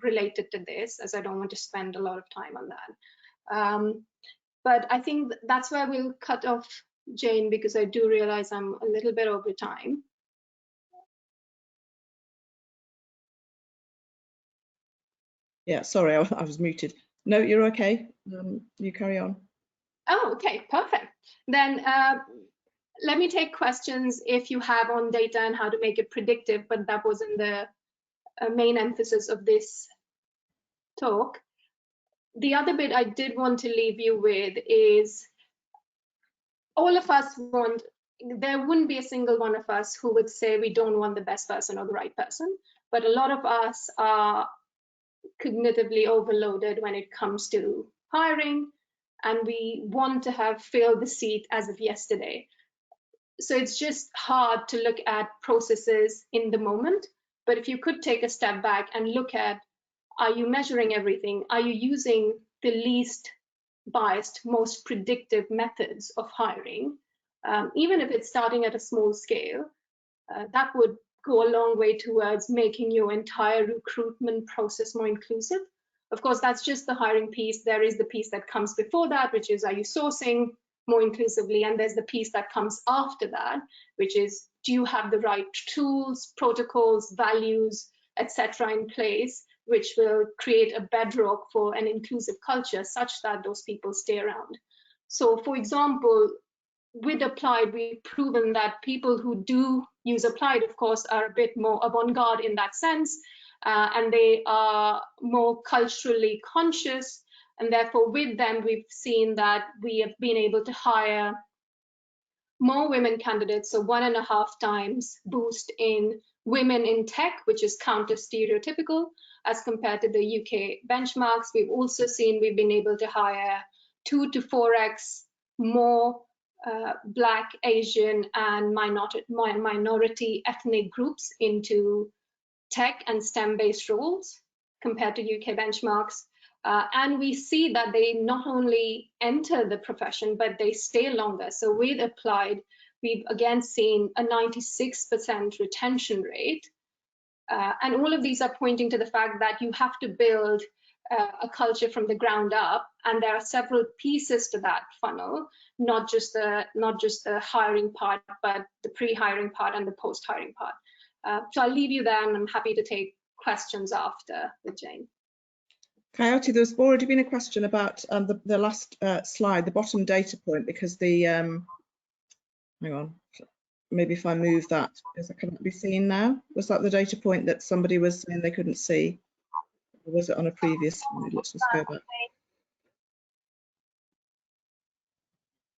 related to this, as I don't want to spend a lot of time on that. But I think that's where we'll cut off, Jane, because I do realize I'm a little bit over time. Yeah, sorry, I was muted. No, you're okay. You carry on. Oh, okay, perfect. Then let me take questions if you have on data and how to make it predictive, but that wasn't the main emphasis of this talk. The other bit I did want to leave you with is all of us want, there wouldn't be a single one of us who would say we don't want the best person or the right person, but a lot of us are cognitively overloaded when it comes to hiring, and we want to have filled the seat as of yesterday. So it's just hard to look at processes in the moment, but if you could take a step back and look at, are you measuring everything? Are you using the least biased, most predictive methods of hiring? Even if it's starting at a small scale, that would go a long way towards making your entire recruitment process more inclusive. Of course, that's just the hiring piece. There is the piece that comes before that, which is, are you sourcing more inclusively? And there's the piece that comes after that, which is, do you have the right tools, protocols, values, etc. in place, which will create a bedrock for an inclusive culture such that those people stay around. So for example, with Applied, we've proven that people who do use Applied, of course, are a bit more avant-garde in that sense, and they are more culturally conscious, and therefore with them, we've seen that we have been able to hire more women candidates, so 1.5 times boost in women in tech, which is counter-stereotypical, as compared to the UK benchmarks. We've also seen we've been able to hire 2 to 4x more Black, Asian, and minority ethnic groups into tech and STEM-based roles compared to UK benchmarks. And we see that they not only enter the profession, but they stay longer. So with Applied, we've again seen a 96% retention rate. And all of these are pointing to the fact that you have to build a culture from the ground up, and there are several pieces to that funnel, not just the hiring part, but the pre-hiring part and the post-hiring part. So I'll leave you there, and I'm happy to take questions after with Jane. Coyote, there's already been a question about the last slide, the bottom data point, because the hang on, maybe if I move that, because that cannot be seen now. Was that the data point that somebody was saying they couldn't see? Or was it on a previous slide? Let's just go back.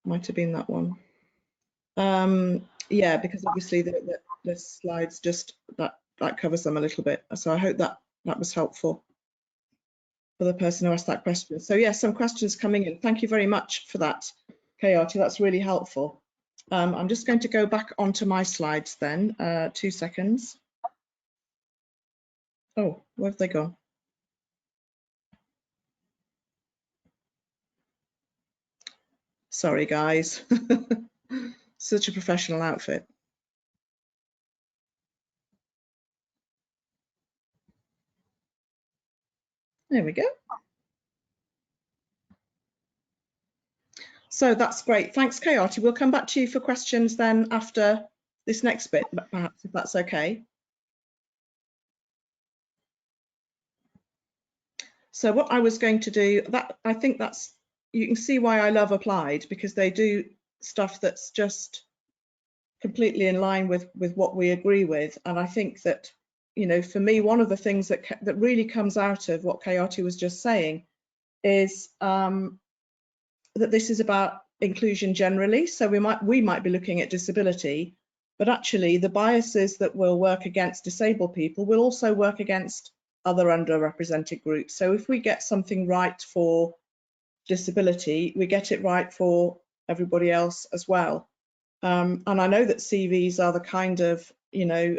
Might have been that one. Yeah, because obviously the slides just that covers them a little bit. So I hope that was helpful for the person who asked that question. So yes, some questions coming in. Thank you very much for that, Coyote. That's really helpful. I'm just going to go back onto my slides then. 2 seconds. Oh, where have they gone? Sorry, guys. Such a professional outfit. There we go. So that's great. Thanks, Coyote. We'll come back to you for questions then after this next bit, perhaps, if that's okay. So what I was going to do, I think that's, you can see why I love Applied, because they do stuff that's just completely in line with what we agree with. And I think that, you know, for me, one of the things that really comes out of what Coyote was just saying is that this is about inclusion generally. So we might be looking at disability, but actually the biases that will work against disabled people will also work against other underrepresented groups. So if we get something right for disability, we get it right for everybody else as well. And I know that CVs are the kind of, you know,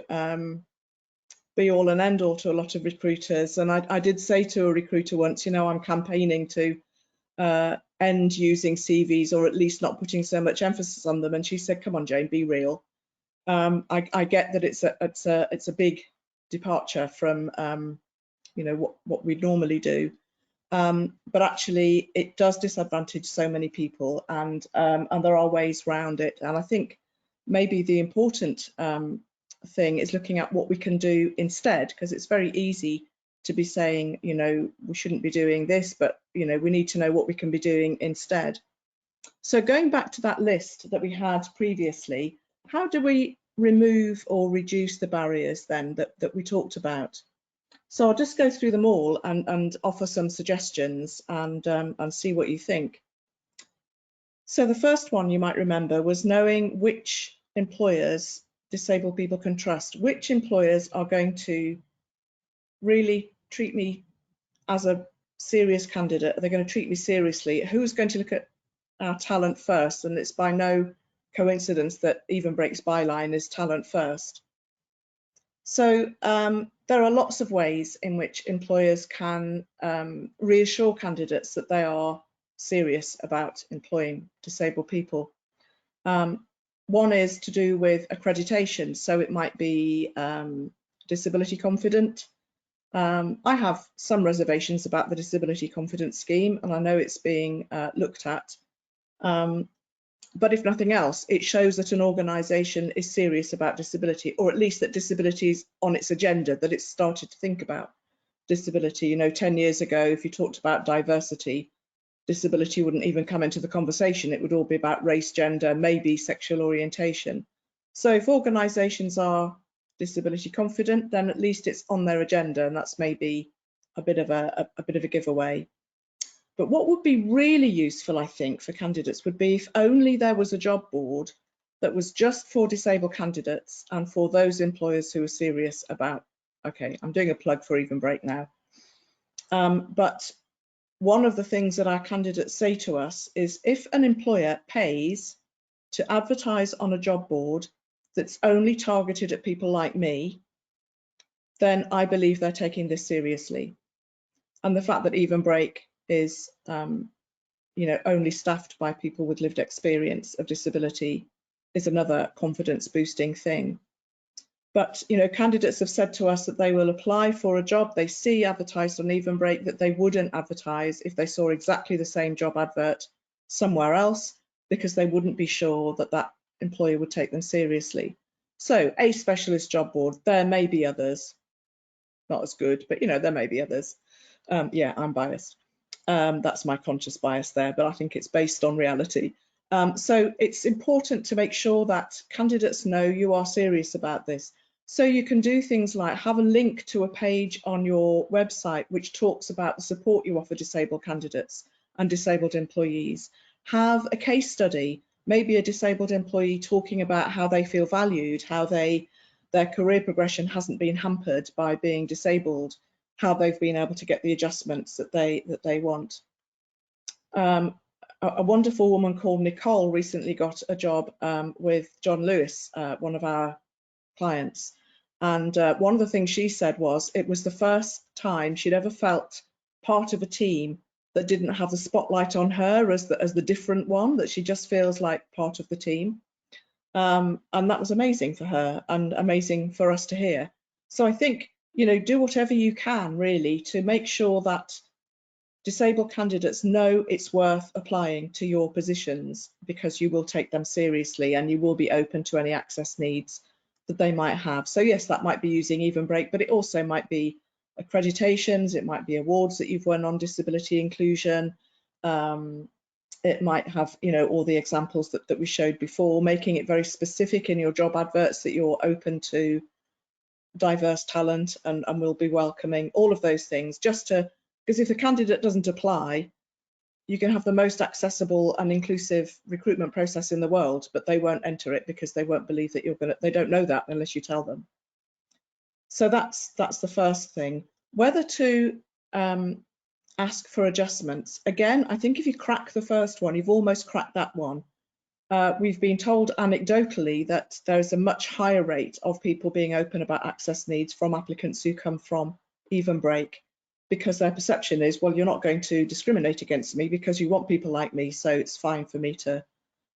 be all and end all to a lot of recruiters. And I did say to a recruiter once, you know, I'm campaigning to end using CVs, or at least not putting so much emphasis on them. And she said, come on, Jane, be real. I get that it's a big departure from you know, what we normally do, but actually it does disadvantage so many people, and there are ways around it. And I think maybe the important thing is looking at what we can do instead, because it's very easy to be saying, you know, we shouldn't be doing this, but you know, we need to know what we can be doing instead. So going back to that list that we had previously, how do we remove or reduce the barriers then that we talked about? So I'll just go through them all and offer some suggestions and see what you think. So the first one you might remember was knowing which employers disabled people can trust. Which employers are going to really treat me as a serious candidate? Are they going to treat me seriously? Who's going to look at our talent first? And it's by no coincidence that Even Breaks Byline is talent first. So there are lots of ways in which employers can reassure candidates that they are serious about employing disabled people. One is to do with accreditation. So it might be disability confident. I have some reservations about the disability confidence scheme, and I know it's being looked at. But if nothing else, it shows that an organisation is serious about disability, or at least that disability is on its agenda, that it's started to think about disability. You know, 10 years ago, if you talked about diversity, disability wouldn't even come into the conversation. It would all be about race, gender, maybe sexual orientation. So if organisations are disability confident, then at least it's on their agenda, and that's maybe a bit of a giveaway. But what would be really useful, I think, for candidates would be if only there was a job board that was just for disabled candidates and for those employers who are serious about Okay, I'm doing a plug for Even Break now. But one of the things that our candidates say to us is, if an employer pays to advertise on a job board that's only targeted at people like me, then I believe they're taking this seriously. And the fact that Even Break is only staffed by people with lived experience of disability is another confidence boosting thing. But candidates have said to us that they will apply for a job they see advertised on Even Break that they wouldn't advertise if they saw exactly the same job advert somewhere else, because they wouldn't be sure that that employer would take them seriously. So a specialist job board, there may be others, not as good, but there may be others. Yeah, I'm biased. That's my conscious bias there, but I think it's based on reality. So it's important to make sure that candidates know you are serious about this. So you can do things like have a link to a page on your website which talks about the support you offer disabled candidates and disabled employees. Have a case study, maybe a disabled employee talking about how they feel valued, how their career progression hasn't been hampered by being disabled, how they've been able to get the adjustments that they want. A wonderful woman called Nicole recently got a job with John Lewis, one of our clients. And one of the things she said was it was the first time she'd ever felt part of a team that didn't have the spotlight on her as the different one, that she just feels like part of the team. And that was amazing for her and amazing for us to hear. So I think, do whatever you can really to make sure that disabled candidates know it's worth applying to your positions, because you will take them seriously and you will be open to any access needs that they might have. So yes, that might be using Even Break, but it also might be accreditations, it might be awards that you've won on disability inclusion. It might have, all the examples that we showed before, making it very specific in your job adverts that you're open to diverse talent and will be welcoming, all of those things, just to, because if a candidate doesn't apply, you can have the most accessible and inclusive recruitment process in the world, but they won't enter it because they won't believe that they don't know that unless you tell them. So that's the first thing. Whether to ask for adjustments. Again, I think if you crack the first one, you've almost cracked that one. We've been told anecdotally that there's a much higher rate of people being open about access needs from applicants who come from Even Break, because their perception is, well, you're not going to discriminate against me because you want people like me, so it's fine for me to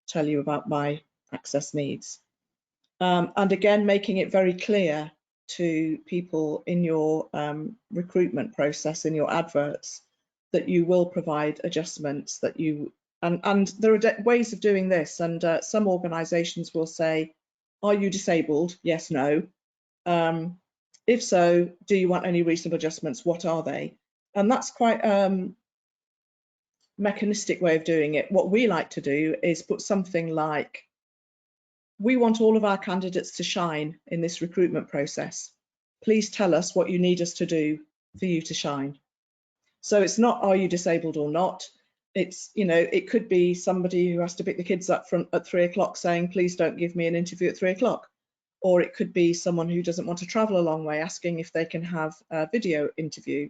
tell you about my access needs. And again, making it very clear to people in your recruitment process, in your adverts, that you will provide adjustments, that you, and there are ways of doing this, and some organisations will say, are you disabled? Yes, no. If so, do you want any reasonable adjustments? What are they? And that's quite mechanistic way of doing it. What we like to do is put something like, we want all of our candidates to shine in this recruitment process. Please tell us what you need us to do for you to shine. So it's not, are you disabled or not? It's, it could be somebody who has to pick the kids up at 3 o'clock saying, please don't give me an interview at 3 o'clock. Or it could be someone who doesn't want to travel a long way asking if they can have a video interview.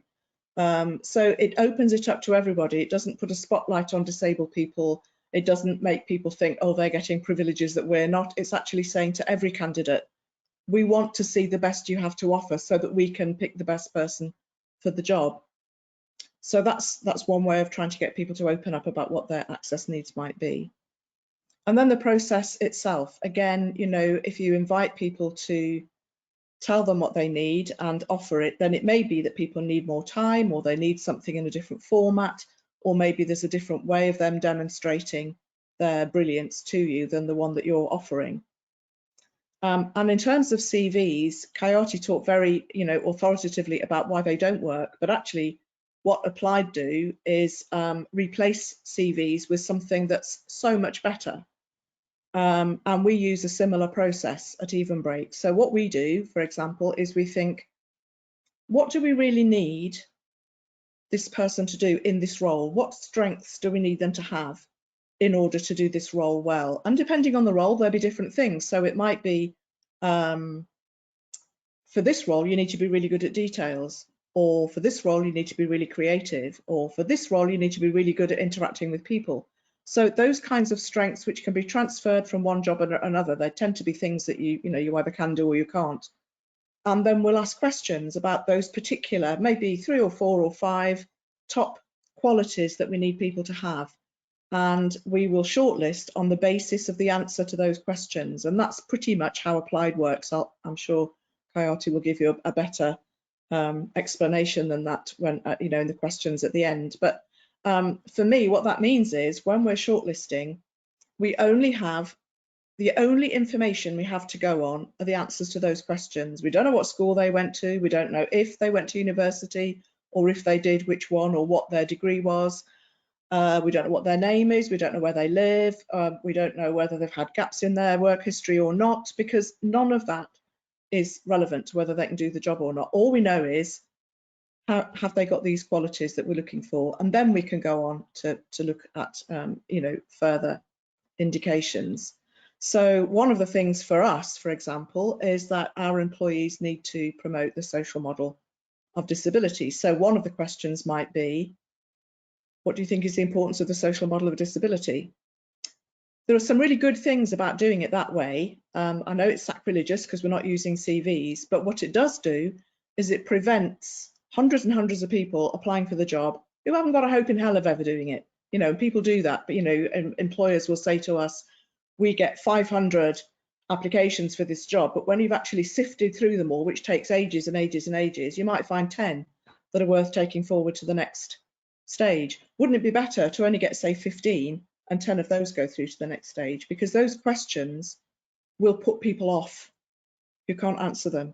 So it opens it up to everybody. It doesn't put a spotlight on disabled people. It doesn't make people think, oh, they're getting privileges that we're not. It's actually saying to every candidate, we want to see the best you have to offer so that we can pick the best person for the job. So that's one way of trying to get people to open up about what their access needs might be. And then the process itself, again, if you invite people to tell them what they need and offer it, then it may be that people need more time, or they need something in a different format, or maybe there's a different way of them demonstrating their brilliance to you than the one that you're offering. And in terms of CVs, Coyote talked very, authoritatively about why they don't work, but actually what Applied do is replace CVs with something that's so much better. And we use a similar process at Even Break. So what we do, for example, is we think, what do we really need this person to do in this role? What strengths do we need them to have in order to do this role well? And depending on the role, there'll be different things. So it might be for this role, you need to be really good at details, or for this role, you need to be really creative, or for this role, you need to be really good at interacting with people. So those kinds of strengths which can be transferred from one job to another, they tend to be things that you either can do or you can't. And then we'll ask questions about those particular, maybe 3 or 4 or 5 top qualities that we need people to have. And we will shortlist on the basis of the answer to those questions. And that's pretty much how Applied works. I'm sure Coyote will give you a better explanation than that when in the questions at the end. But for me, what that means is when we're shortlisting, the only information we have to go on are the answers to those questions. We don't know what school they went to. We don't know if they went to university, or if they did, which one, or what their degree was. We don't know what their name is. We don't know where they live. We don't know whether they've had gaps in their work history or not, because none of that is relevant to whether they can do the job or not. All we know is, have they got these qualities that we're looking for? And then we can go on to look at further indications. So one of the things for us, for example, is that our employees need to promote the social model of disability. So one of the questions might be, what do you think is the importance of the social model of disability? There are some really good things about doing it that way. I know it's sacrilegious because we're not using CVs, but what it does do is it prevents hundreds and hundreds of people applying for the job who haven't got a hope in hell of ever doing it. People do that, but employers will say to us, we get 500 applications for this job, but when you've actually sifted through them all, which takes ages and ages and ages, you might find 10 that are worth taking forward to the next stage. Wouldn't it be better to only get, say, 15 and 10 of those go through to the next stage? Because those questions will put people off who can't answer them.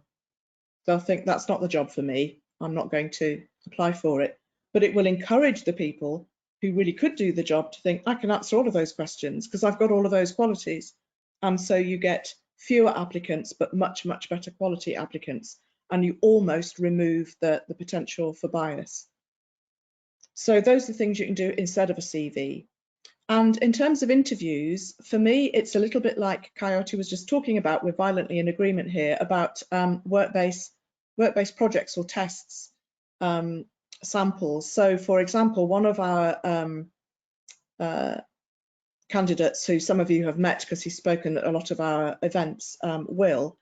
They'll think, that's not the job for me, I'm not going to apply for it. But it will encourage the people who really could do the job to think, I can answer all of those questions because I've got all of those qualities. And so you get fewer applicants, but much, much better quality applicants. And you almost remove the potential for bias. So those are things you can do instead of a CV. And in terms of interviews, for me, it's a little bit like Coyote was just talking about. We're violently in agreement here about work-based projects or tests, samples. So, for example, one of our candidates, who some of you have met because he's spoken at a lot of our events, Will,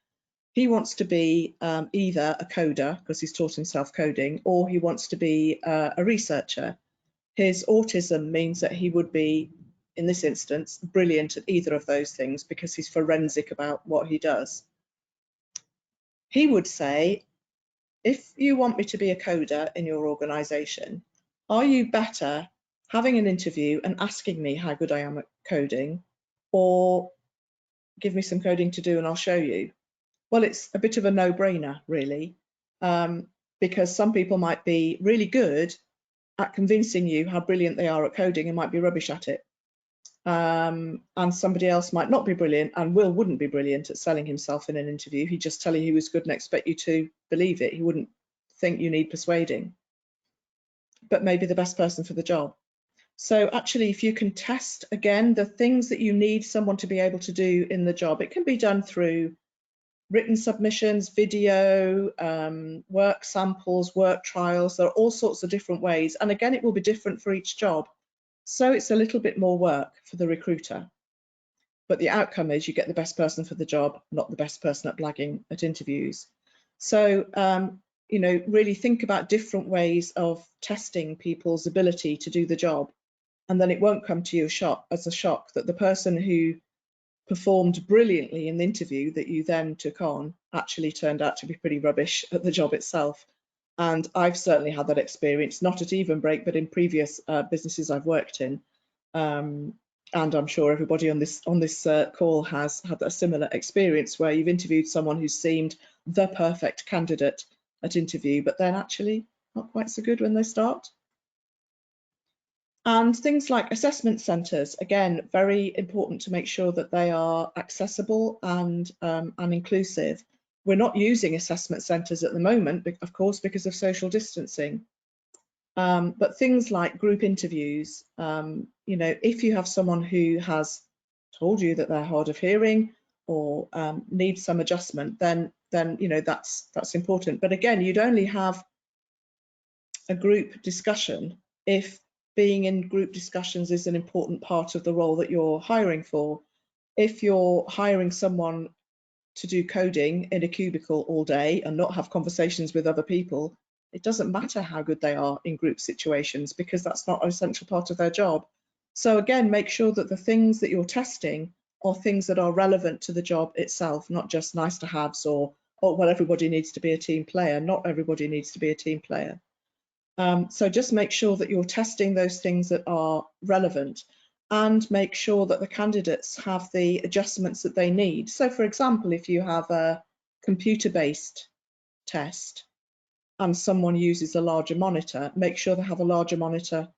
he wants to be either a coder because he's taught himself coding, or he wants to be a researcher. His autism means that he would be, in this instance, brilliant at either of those things because he's forensic about what he does. He would say, if you want me to be a coder in your organisation, are you better having an interview and asking me how good I am at coding, or give me some coding to do and I'll show you? Well, it's a bit of a no-brainer, really, because some people might be really good at convincing you how brilliant they are at coding and might be rubbish at it. And somebody else might not be brilliant, and Will wouldn't be brilliant at selling himself in an interview. He'd just tell you he was good and expect you to believe it. He wouldn't think you need persuading, but maybe the best person for the job. So actually, if you can test, again, the things that you need someone to be able to do in the job, it can be done through written submissions, video, work samples, work trials. There are all sorts of different ways. And again, it will be different for each job. So it's a little bit more work for the recruiter. But the outcome is you get the best person for the job, not the best person at blagging at interviews. So, really think about different ways of testing people's ability to do the job. And then it won't come to you as a shock that the person who performed brilliantly in the interview that you then took on actually turned out to be pretty rubbish at the job itself. And I've certainly had that experience, not at Even Break, but in previous businesses I've worked in. And I'm sure everybody on this call has had a similar experience where you've interviewed someone who seemed the perfect candidate at interview, but then actually not quite so good when they start. And things like assessment centres, again, very important to make sure that they are accessible and inclusive. We're not using assessment centres at the moment, of course, because of social distancing. But things like group interviews, if you have someone who has told you that they're hard of hearing or needs some adjustment, then then that's important. But again, you'd only have a group discussion if being in group discussions is an important part of the role that you're hiring for. If you're hiring someone to do coding in a cubicle all day and not have conversations with other people, it doesn't matter how good they are in group situations, because that's not an essential part of their job. So again, make sure that the things that you're testing are things that are relevant to the job itself, not just nice to haves or well, everybody needs to be a team player. Not everybody needs to be a team player. So just make sure that you're testing those things that are relevant, and make sure that the candidates have the adjustments that they need. So for example, if you have a computer-based test and someone uses a larger monitor, make sure they have a larger monitor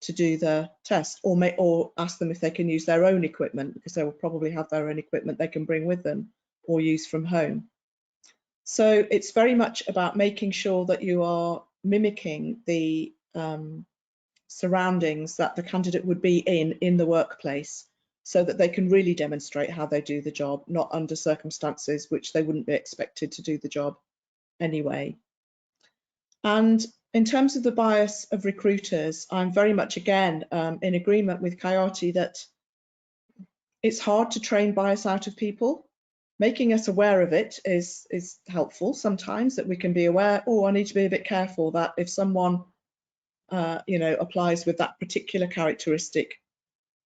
to do the test, or ask them if they can use their own equipment, because they will probably have their own equipment they can bring with them or use from home. So it's very much about making sure that you are mimicking the surroundings that the candidate would be in the workplace, so that they can really demonstrate how they do the job, not under circumstances which they wouldn't be expected to do the job anyway. And in terms of the bias of recruiters, I'm very much, again, in agreement with Kayati that it's hard to train bias out of people. Making us aware of it is helpful sometimes, that we can be aware, oh, I need to be a bit careful that if someone applies with that particular characteristic,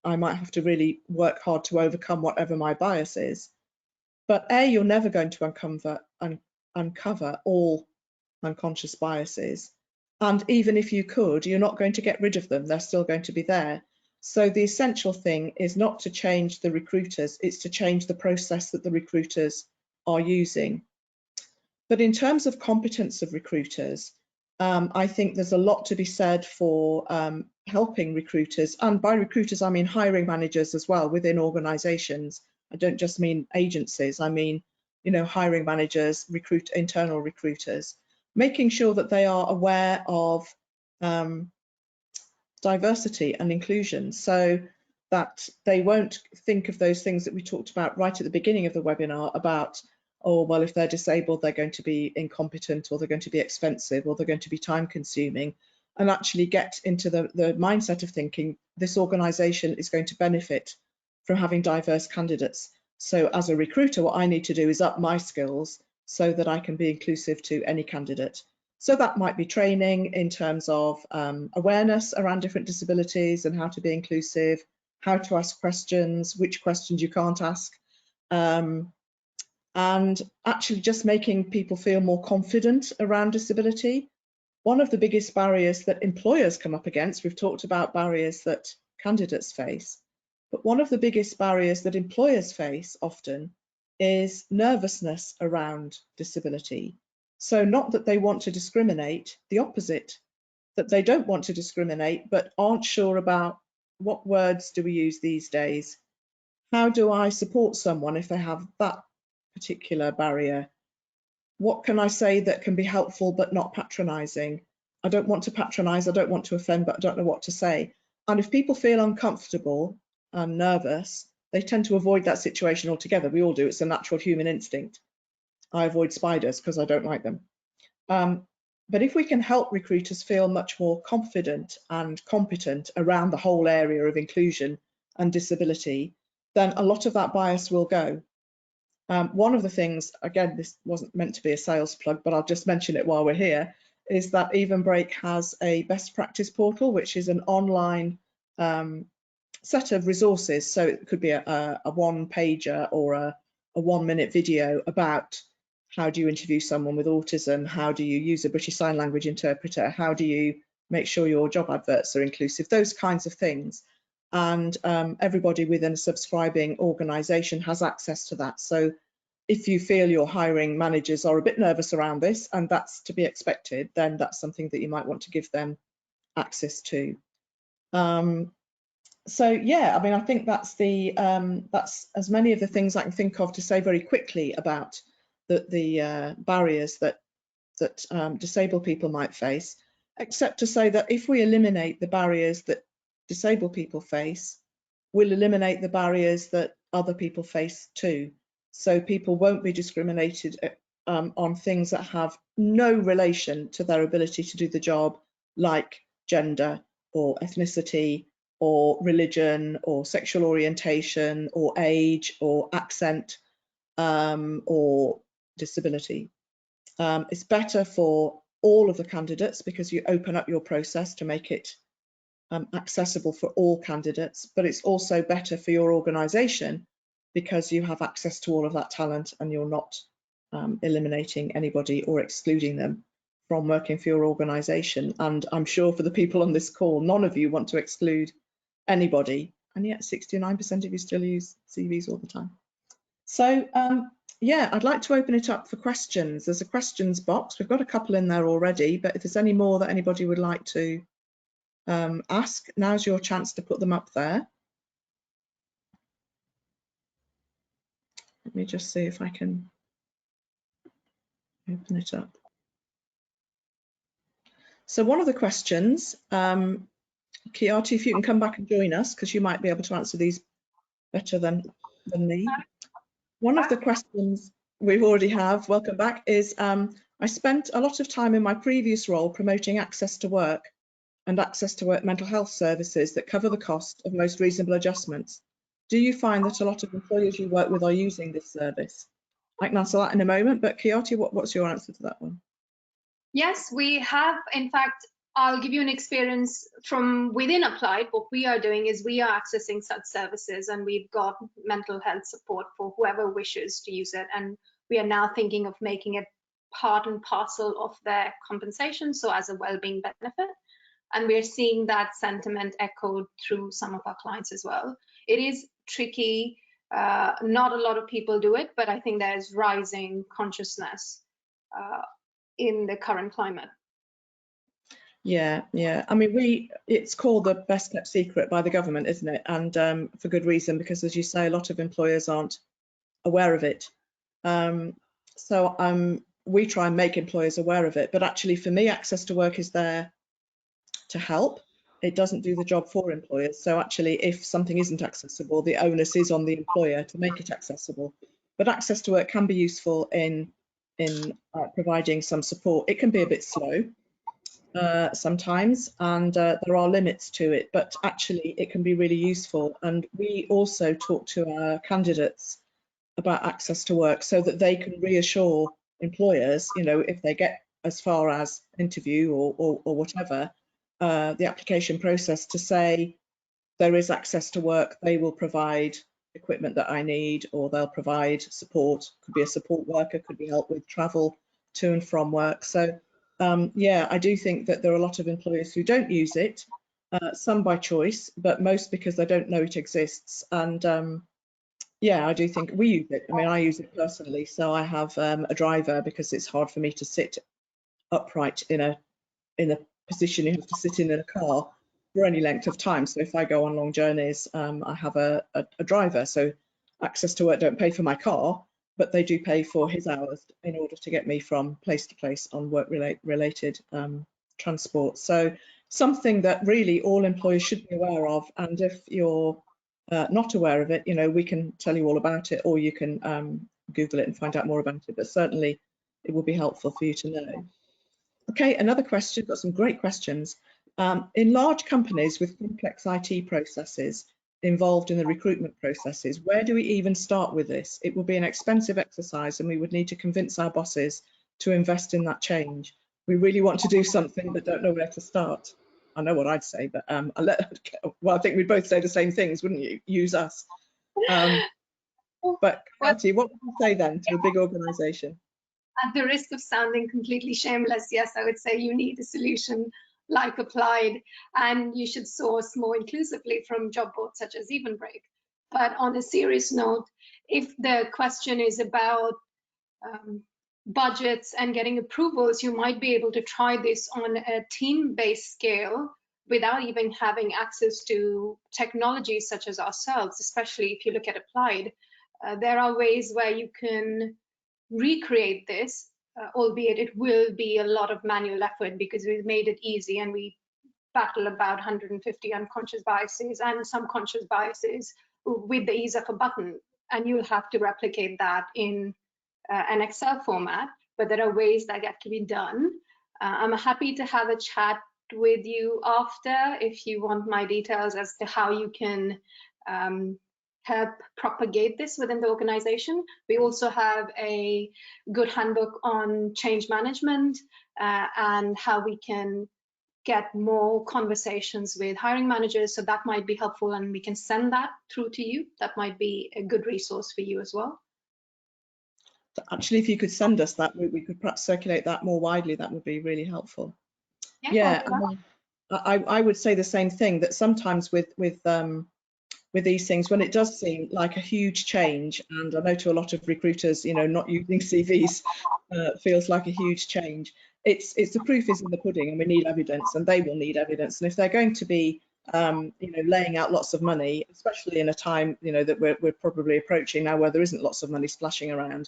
I might have to really work hard to overcome whatever my bias is. But you're never going to uncover all unconscious biases. And even if you could, you're not going to get rid of them. They're still going to be there. So the essential thing is not to change the recruiters, it's to change the process that the recruiters are using. But in terms of competence of recruiters, I think there's a lot to be said for helping recruiters, and by recruiters I mean hiring managers as well within organisations. I don't just mean agencies, I mean hiring managers, internal recruiters, making sure that they are aware of diversity and inclusion, so that they won't think of those things that we talked about right at the beginning of the webinar about, oh, well, if they're disabled, they're going to be incompetent, or they're going to be expensive, or they're going to be time consuming, and actually get into the mindset of thinking this organisation is going to benefit from having diverse candidates. So as a recruiter, what I need to do is up my skills so that I can be inclusive to any candidate. So that might be training in terms of awareness around different disabilities and how to be inclusive, how to ask questions, which questions you can't ask, and actually just making people feel more confident around disability. One of the biggest barriers that employers come up against, we've talked about barriers that candidates face, but one of the biggest barriers that employers face often is nervousness around disability. So not that they want to discriminate, the opposite, that they don't want to discriminate, but aren't sure about what words do we use these days? How do I support someone if they have that particular barrier? What can I say that can be helpful but not patronising? I don't want to patronise, I don't want to offend, but I don't know what to say. And if people feel uncomfortable and nervous, they tend to avoid that situation altogether. We all do, it's a natural human instinct. I avoid spiders because I don't like them. But if we can help recruiters feel much more confident and competent around the whole area of inclusion and disability, then a lot of that bias will go. One of the things, again, this wasn't meant to be a sales plug, but I'll just mention it while we're here, is that Even Break has a best practice portal, which is an online set of resources. So it could be a one-pager or a 1-minute video about how do you interview someone with autism, how do you use a British Sign Language interpreter, how do you make sure your job adverts are inclusive, those kinds of things. And everybody within a subscribing organisation has access to that. So if you feel your hiring managers are a bit nervous around this, and that's to be expected, then that's something that you might want to give them access to. So yeah, I mean, I think that's that's as many of the things I can think of to say very quickly about the barriers that disabled people might face, except to say that if we eliminate the barriers that disabled people face, we'll eliminate the barriers that other people face too. So people won't be discriminated on things that have no relation to their ability to do the job, like gender or ethnicity or religion or sexual orientation or age or accent or disability. It's better for all of the candidates because you open up your process to make it accessible for all candidates, but it's also better for your organisation because you have access to all of that talent and you're not eliminating anybody or excluding them from working for your organisation. And I'm sure for the people on this call, none of you want to exclude anybody, and yet 69% of you still use CVs all the time. So yeah, I'd like to open it up for questions. There's a questions box. We've got a couple in there already, but if there's any more that anybody would like to ask, now's your chance to put them up there. Let me just see if I can open it up. So one of the questions, Kiati, if you can come back and join us, because you might be able to answer these better than me. One of the questions we already have, welcome back, is I spent a lot of time in my previous role promoting access to work and access to work mental health services that cover the cost of most reasonable adjustments. Do you find that a lot of employers you work with are using this service? I can answer that in a moment, but Kiati, what's your answer to that one? Yes, we have. In fact, I'll give you an experience from within Applied. What we are doing is we are accessing such services, and we've got mental health support for whoever wishes to use it. And we are now thinking of making it part and parcel of their compensation, so as a well-being benefit. And we're seeing that sentiment echoed through some of our clients as well. It is tricky. Not a lot of people do it, but I think there's rising consciousness in the current climate. Yeah. I mean, it's called the best kept secret by the government, isn't it? And for good reason, because as you say, a lot of employers aren't aware of it. So we try and make employers aware of it. But actually, for me, access to work is there to help. It doesn't do the job for employers. So actually, if something isn't accessible, the onus is on the employer to make it accessible. But access to work can be useful in providing some support. It can be a bit slow sometimes, and there are limits to it, but actually it can be really useful. And we also talk to our candidates about access to work so that they can reassure employers, you know, if they get as far as interview or whatever, the application process, to say there is access to work, they will provide equipment that I need, or they'll provide support. Could be a support worker, could be help with travel to and from work. So yeah, I do think that there are a lot of employers who don't use it, some by choice, but most because they don't know it exists. And yeah, I do think we use it. I mean, I use it personally. So I have a driver because it's hard for me to sit upright in a position you have to sit in a car for any length of time. So if I go on long journeys, I have a driver. So access to work don't pay for my car, but they do pay for his hours in order to get me from place to place on work related transport. So something that really all employers should be aware of. And if you're not aware of it, you know, we can tell you all about it, or you can Google it and find out more about it. But certainly it will be helpful for you to know. Okay, another question, got some great questions. In large companies with complex IT processes involved in the recruitment processes, where do we even start with this? It will be an expensive exercise and we would need to convince our bosses to invest in that change. We really want to do something but don't know where to start. I know what I'd say, but well, I think we'd both say the same things, wouldn't you? Use us. But Katie, what would you say then to a big organisation? At the risk of sounding completely shameless, yes, I would say you need a solution like Applied, and you should source more inclusively from job boards such as Evenbreak. But on a serious note, if the question is about budgets and getting approvals, you might be able to try this on a team-based scale without even having access to technologies such as ourselves, especially if you look at Applied. There are ways where you can recreate this, albeit it will be a lot of manual effort because we've made it easy and we battle about 150 unconscious biases and some conscious biases with the ease of a button. And you'll have to replicate that in an Excel format, but there are ways that can be done. I'm happy to have a chat with you after if you want my details as to how you can help propagate this within the organization. We also have a good handbook on change management and how we can get more conversations with hiring managers, so that might be helpful, and we can send that through to you. That might be a good resource for you as well. Actually, if you could send us that, we could perhaps circulate that more widely. That would be really helpful. Yeah, I would say the same thing, that sometimes with these things, when it does seem like a huge change, and I know to a lot of recruiters, you know, not using CVs feels like a huge change. It's the proof is in the pudding, and we need evidence, and they will need evidence. And if they're going to be, you know, laying out lots of money, especially in a time, you know, that we're probably approaching now where there isn't lots of money splashing around,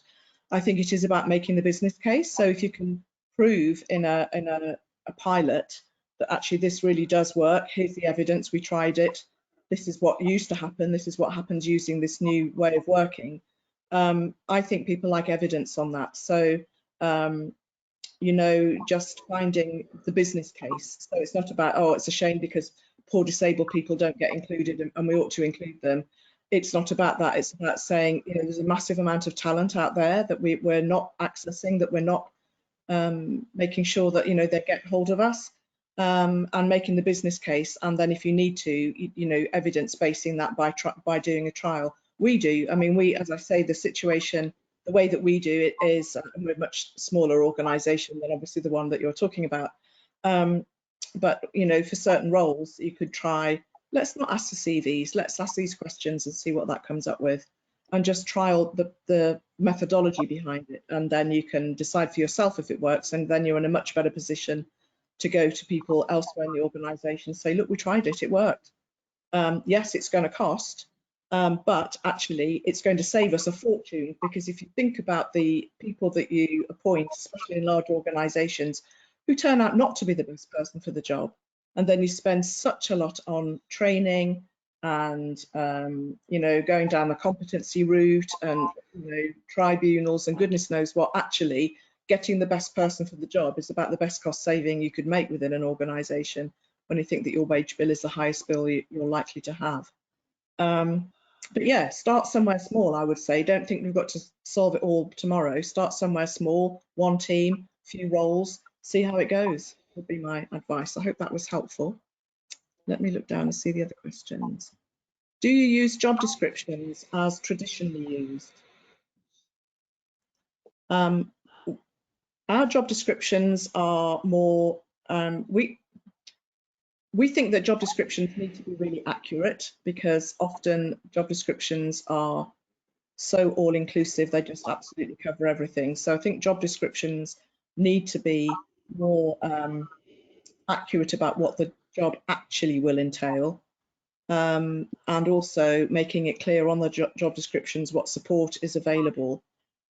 I think it is about making the business case. So if you can prove in a pilot that actually this really does work, here's the evidence, we tried it, this is what used to happen, this is what happens using this new way of working. I think people like evidence on that. So, you know, just finding the business case. So it's not about, oh, it's a shame because poor disabled people don't get included and we ought to include them. It's not about that. It's about saying, you know, there's a massive amount of talent out there that we're not accessing, that we're not making sure that, you know, they get hold of us. And making the business case, and then if you need to, you know, evidence basing that by doing a trial. We do. I mean, we, as I say, the situation, the way that we do it is we're a much smaller organisation than obviously the one that you're talking about. But you know, for certain roles, you could try. Let's not ask the CVs. Let's ask these questions and see what that comes up with, and just trial the methodology behind it, and then you can decide for yourself if it works, and then you're in a much better position to go to people elsewhere in the organisation and say, look, we tried it, it worked. Yes, it's going to cost, but actually it's going to save us a fortune, because if you think about the people that you appoint, especially in large organisations, who turn out not to be the best person for the job, and then you spend such a lot on training and you know, going down the competency route and, you know, tribunals and goodness knows what, actually getting the best person for the job is about the best cost saving you could make within an organisation when you think that your wage bill is the highest bill you're likely to have. But yeah, start somewhere small, I would say. Don't think we've got to solve it all tomorrow. Start somewhere small, one team, few roles, see how it goes, would be my advice. I hope that was helpful. Let me look down and see the other questions. Do you use job descriptions as traditionally used? Our job descriptions are more, we think that job descriptions need to be really accurate, because often job descriptions are so all-inclusive, they just absolutely cover everything. So I think job descriptions need to be more accurate about what the job actually will entail, and also making it clear on the job descriptions what support is available.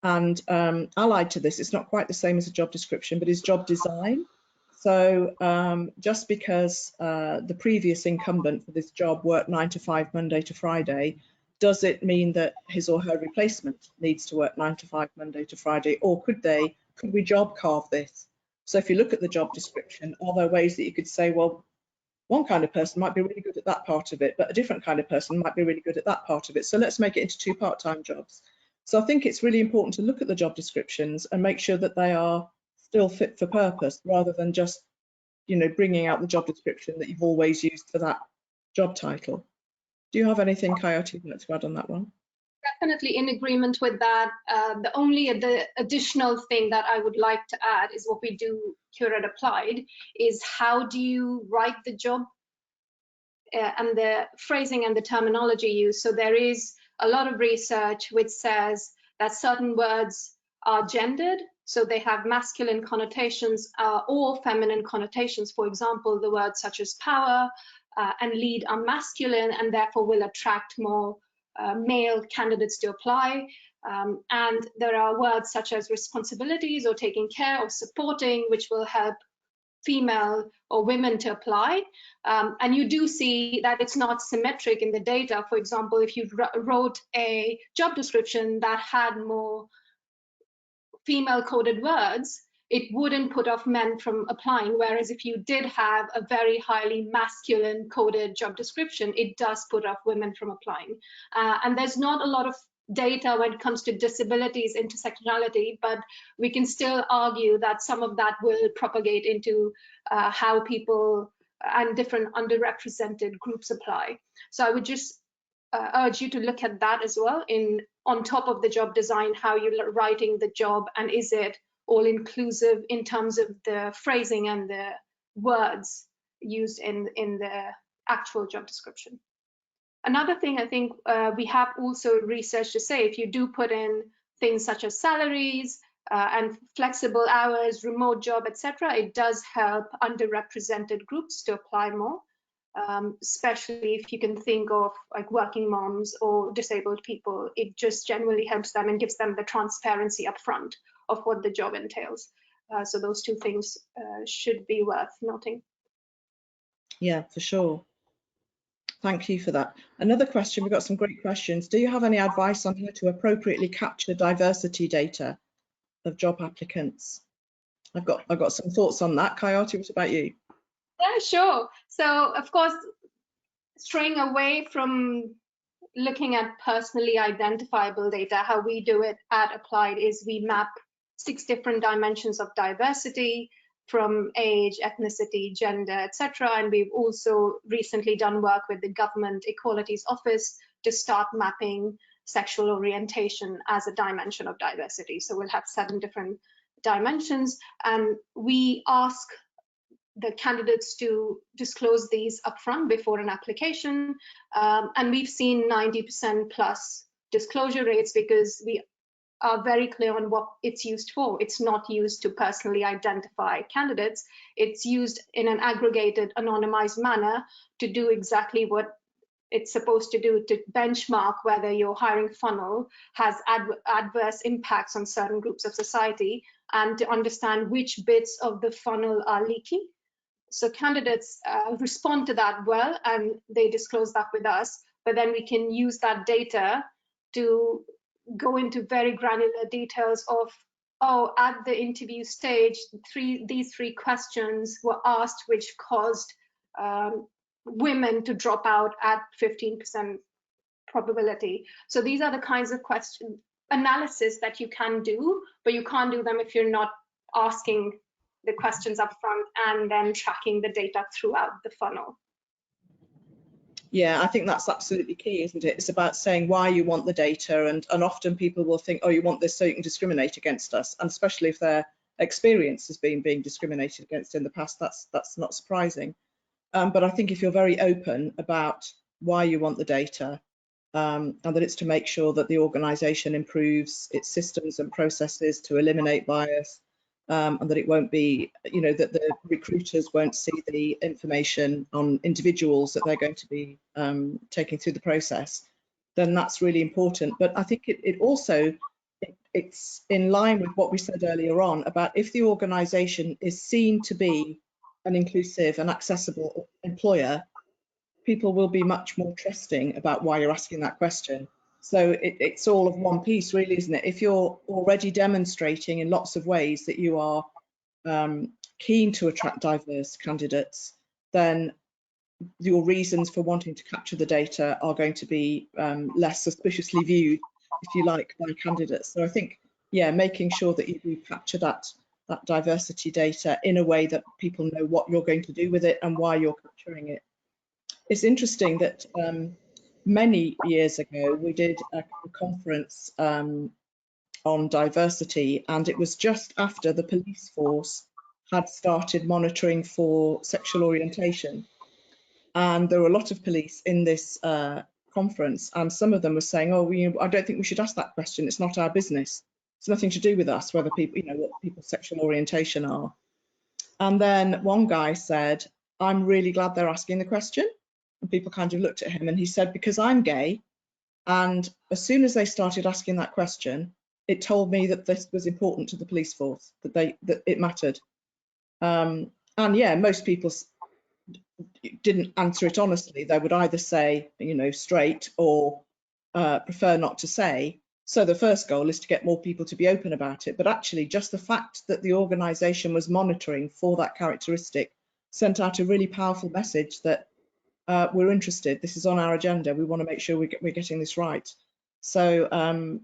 And allied to this, it's not quite the same as a job description, but is job design. So just because the previous incumbent for this job worked 9 to 5 Monday to Friday, does it mean that his or her replacement needs to work 9 to 5 Monday to Friday? Or could we job carve this? So if you look at the job description, are there ways that you could say, well, one kind of person might be really good at that part of it, but a different kind of person might be really good at that part of it. So let's make it into 2 part-time jobs. So I think it's really important to look at the job descriptions and make sure that they are still fit for purpose, rather than just, you know, bringing out the job description that you've always used for that job title. Do you have anything, Coyote, to add on that one? Definitely in agreement with that. The additional thing that I would like to add is what we do here at Applied is, how do you write the job and the phrasing and the terminology used. So there is a lot of research which says that certain words are gendered, so they have masculine connotations or feminine connotations. For example, the words such as power and lead are masculine, and therefore will attract more male candidates to apply. And there are words such as responsibilities or taking care or supporting, which will help female or women to apply. And you do see that it's not symmetric in the data. For example, if you wrote a job description that had more female coded words, it wouldn't put off men from applying. Whereas if you did have a very highly masculine coded job description, it does put off women from applying. And there's not a lot of data when it comes to disabilities, intersectionality, but we can still argue that some of that will propagate into how people and different underrepresented groups apply. So I would just urge you to look at that as well on top of the job design, how you're writing the job, and is it all inclusive in terms of the phrasing and the words used in the actual job description. Another thing I think we have also research to say, if you do put in things such as salaries and flexible hours, remote job, etc., it does help underrepresented groups to apply more, especially if you can think of like working moms or disabled people. It just generally helps them and gives them the transparency upfront of what the job entails. So those two things should be worth noting. Yeah, for sure. Thank you for that. Another question, we've got some great questions. Do you have any advice on how to appropriately capture diversity data of job applicants? I've got some thoughts on that. Kayati, what about you? Yeah, sure. So of course, straying away from looking at personally identifiable data, how we do it at Applied is we map 6 different dimensions of diversity, from age, ethnicity, gender, etc. And we've also recently done work with the Government Equalities Office to start mapping sexual orientation as a dimension of diversity. So we'll have 7 different dimensions, and we ask the candidates to disclose these upfront before an application. And we've seen 90% plus disclosure rates because we are very clear on what it's used for. It's not used to personally identify candidates. It's used in an aggregated, anonymized manner to do exactly what it's supposed to do, to benchmark whether your hiring funnel has adverse impacts on certain groups of society, and to understand which bits of the funnel are leaky. So candidates respond to that well, and they disclose that with us, but then we can use that data to go into very granular details of, oh, at the interview stage, these three questions were asked, which caused women to drop out at 15% probability. So these are the kinds of question analysis that you can do, but you can't do them if you're not asking the questions up front and then tracking the data throughout the funnel. Yeah, I think that's absolutely key, isn't it? It's about saying why you want the data, and often people will think, oh, you want this so you can discriminate against us, and especially if their experience has been being discriminated against in the past, that's not surprising. But I think if you're very open about why you want the data, and that it's to make sure that the organisation improves its systems and processes to eliminate bias, and that it won't be, you know, that the recruiters won't see the information on individuals that they're going to be taking through the process, then that's really important. But I think it also, it's in line with what we said earlier on about if the organisation is seen to be an inclusive and accessible employer, people will be much more trusting about why you're asking that question. So it's all of one piece, really, isn't it? If you're already demonstrating in lots of ways that you are keen to attract diverse candidates, then your reasons for wanting to capture the data are going to be less suspiciously viewed, if you like, by candidates. So I think, yeah, making sure that you do capture that diversity data in a way that people know what you're going to do with it and why you're capturing it. It's interesting that many years ago we did a conference on diversity, and it was just after the police force had started monitoring for sexual orientation, and there were a lot of police in this conference, and some of them were saying, oh, I don't think we should ask that question, it's not our business, it's nothing to do with us whether people, you know, what people's sexual orientation are. And then one guy said, I'm really glad they're asking the question. And people kind of looked at him, and he said, because I'm gay, and as soon as they started asking that question, it told me that this was important to the police force, that it mattered. And yeah, most people didn't answer it honestly. They would either say, you know, straight, or prefer not to say. So the first goal is to get more people to be open about it, but actually just the fact that the organisation was monitoring for that characteristic sent out a really powerful message that we're interested, this is on our agenda, we want to make sure we're getting this right. So,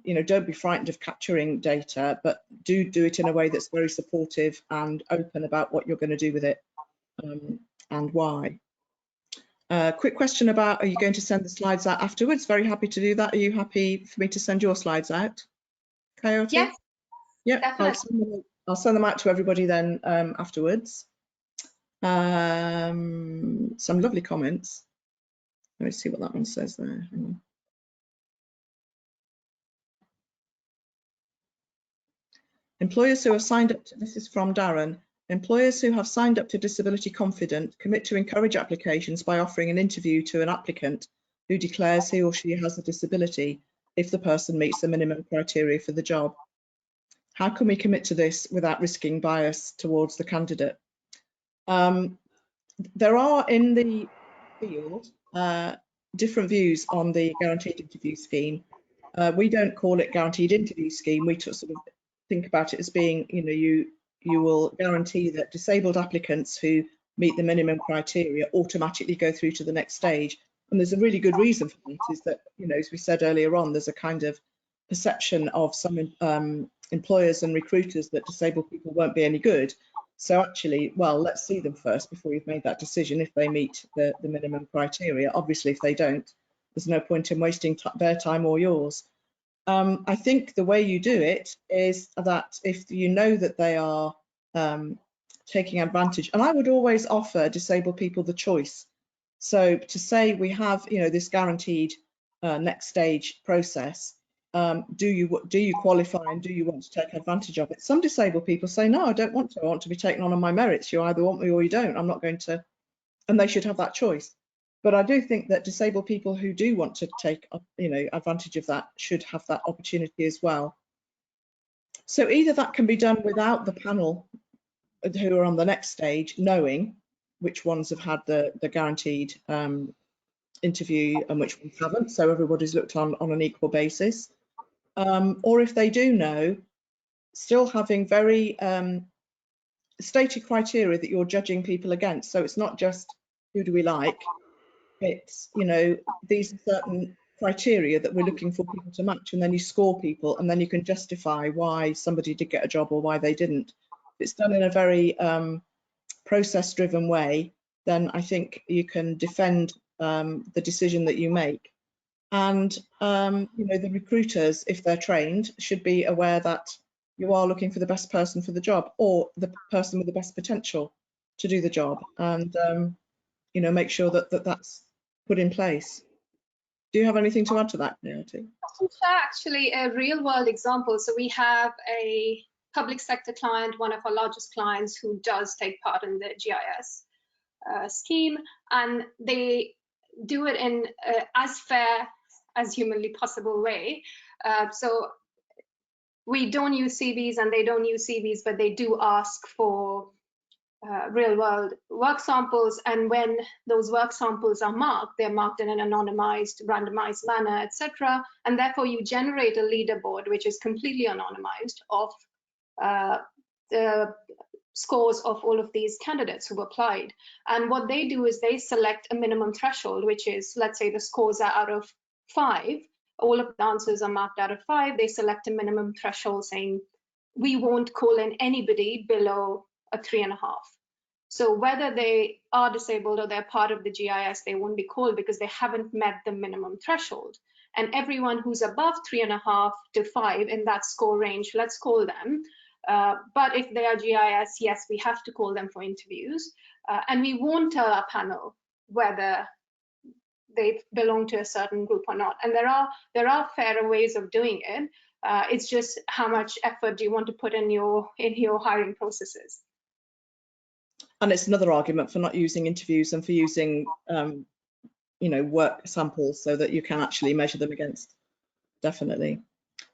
you know, don't be frightened of capturing data, but do it in a way that's very supportive and open about what you're going to do with it and why. Quick question about, are you going to send the slides out afterwards? Very happy to do that. Are you happy for me to send your slides out, Coyote? Yes, yeah, definitely. I'll send them out to everybody then afterwards. Some lovely comments. Let me see what that one says there. Hang on. Employers who have signed up to, this is from Darren, employers who have signed up to Disability Confident commit to encourage applications by offering an interview to an applicant who declares he or she has a disability if the person meets the minimum criteria for the job. How can we commit to this without risking bias towards the candidate? There are in the field different views on the guaranteed interview scheme. We don't call it guaranteed interview scheme. We sort of think about it as being, you know, you will guarantee that disabled applicants who meet the minimum criteria automatically go through to the next stage. And there's a really good reason for that, is that, you know, as we said earlier on, there's a kind of perception of some employers and recruiters that disabled people won't be any good. So actually, well, let's see them first before you've made that decision if they meet the minimum criteria. Obviously, if they don't, there's no point in wasting their time or yours. I think the way you do it is that if you know that they are taking advantage, and I would always offer disabled people the choice. So to say we have, you know, this guaranteed next stage process, do you qualify and do you want to take advantage of it? Some disabled people say, no, I don't want to. I want to be taken on my merits. You either want me or you don't. I'm not going to, and they should have that choice. But I do think that disabled people who do want to take, you know, advantage of that should have that opportunity as well. So either that can be done without the panel who are on the next stage knowing which ones have had the guaranteed interview and which ones haven't, so everybody's looked on an equal basis. Or if they do know, still having very stated criteria that you're judging people against. So it's not just who do we like, it's, you know, these are certain criteria that we're looking for people to match, and then you score people and then you can justify why somebody did get a job or why they didn't. If it's done in a very process driven way, then I think you can defend the decision that you make. And you know, the recruiters, if they're trained, should be aware that you are looking for the best person for the job, or the person with the best potential to do the job, and you know, make sure that that's put in place. Do you have anything to add to that, Coyote? I can share actually a real world example. So we have a public sector client, one of our largest clients, who does take part in the GIS scheme, and they do it in as fair as humanly possible way. So we don't use CVs and they don't use CVs, but they do ask for real world work samples, and when those work samples are marked, they're marked in an anonymized, randomized manner, etc. And therefore you generate a leaderboard which is completely anonymized of the scores of all of these candidates who've applied. And what they do is they select a minimum threshold, which is, let's say the scores are out of 5, all of the answers are marked out of 5. They select a minimum threshold saying, we won't call in anybody below a 3.5. So whether they are disabled or they're part of the GIS, they won't be called because they haven't met the minimum threshold. And everyone who's above 3.5 to 5 in that score range, let's call them. But if they are GIS, yes, we have to call them for interviews. And we won't tell our panel whether they belong to a certain group or not. And there are fairer ways of doing it. It's just how much effort do you want to put in your hiring processes. And it's another argument for not using interviews and for using, you know, work samples so that you can actually measure them against. Definitely.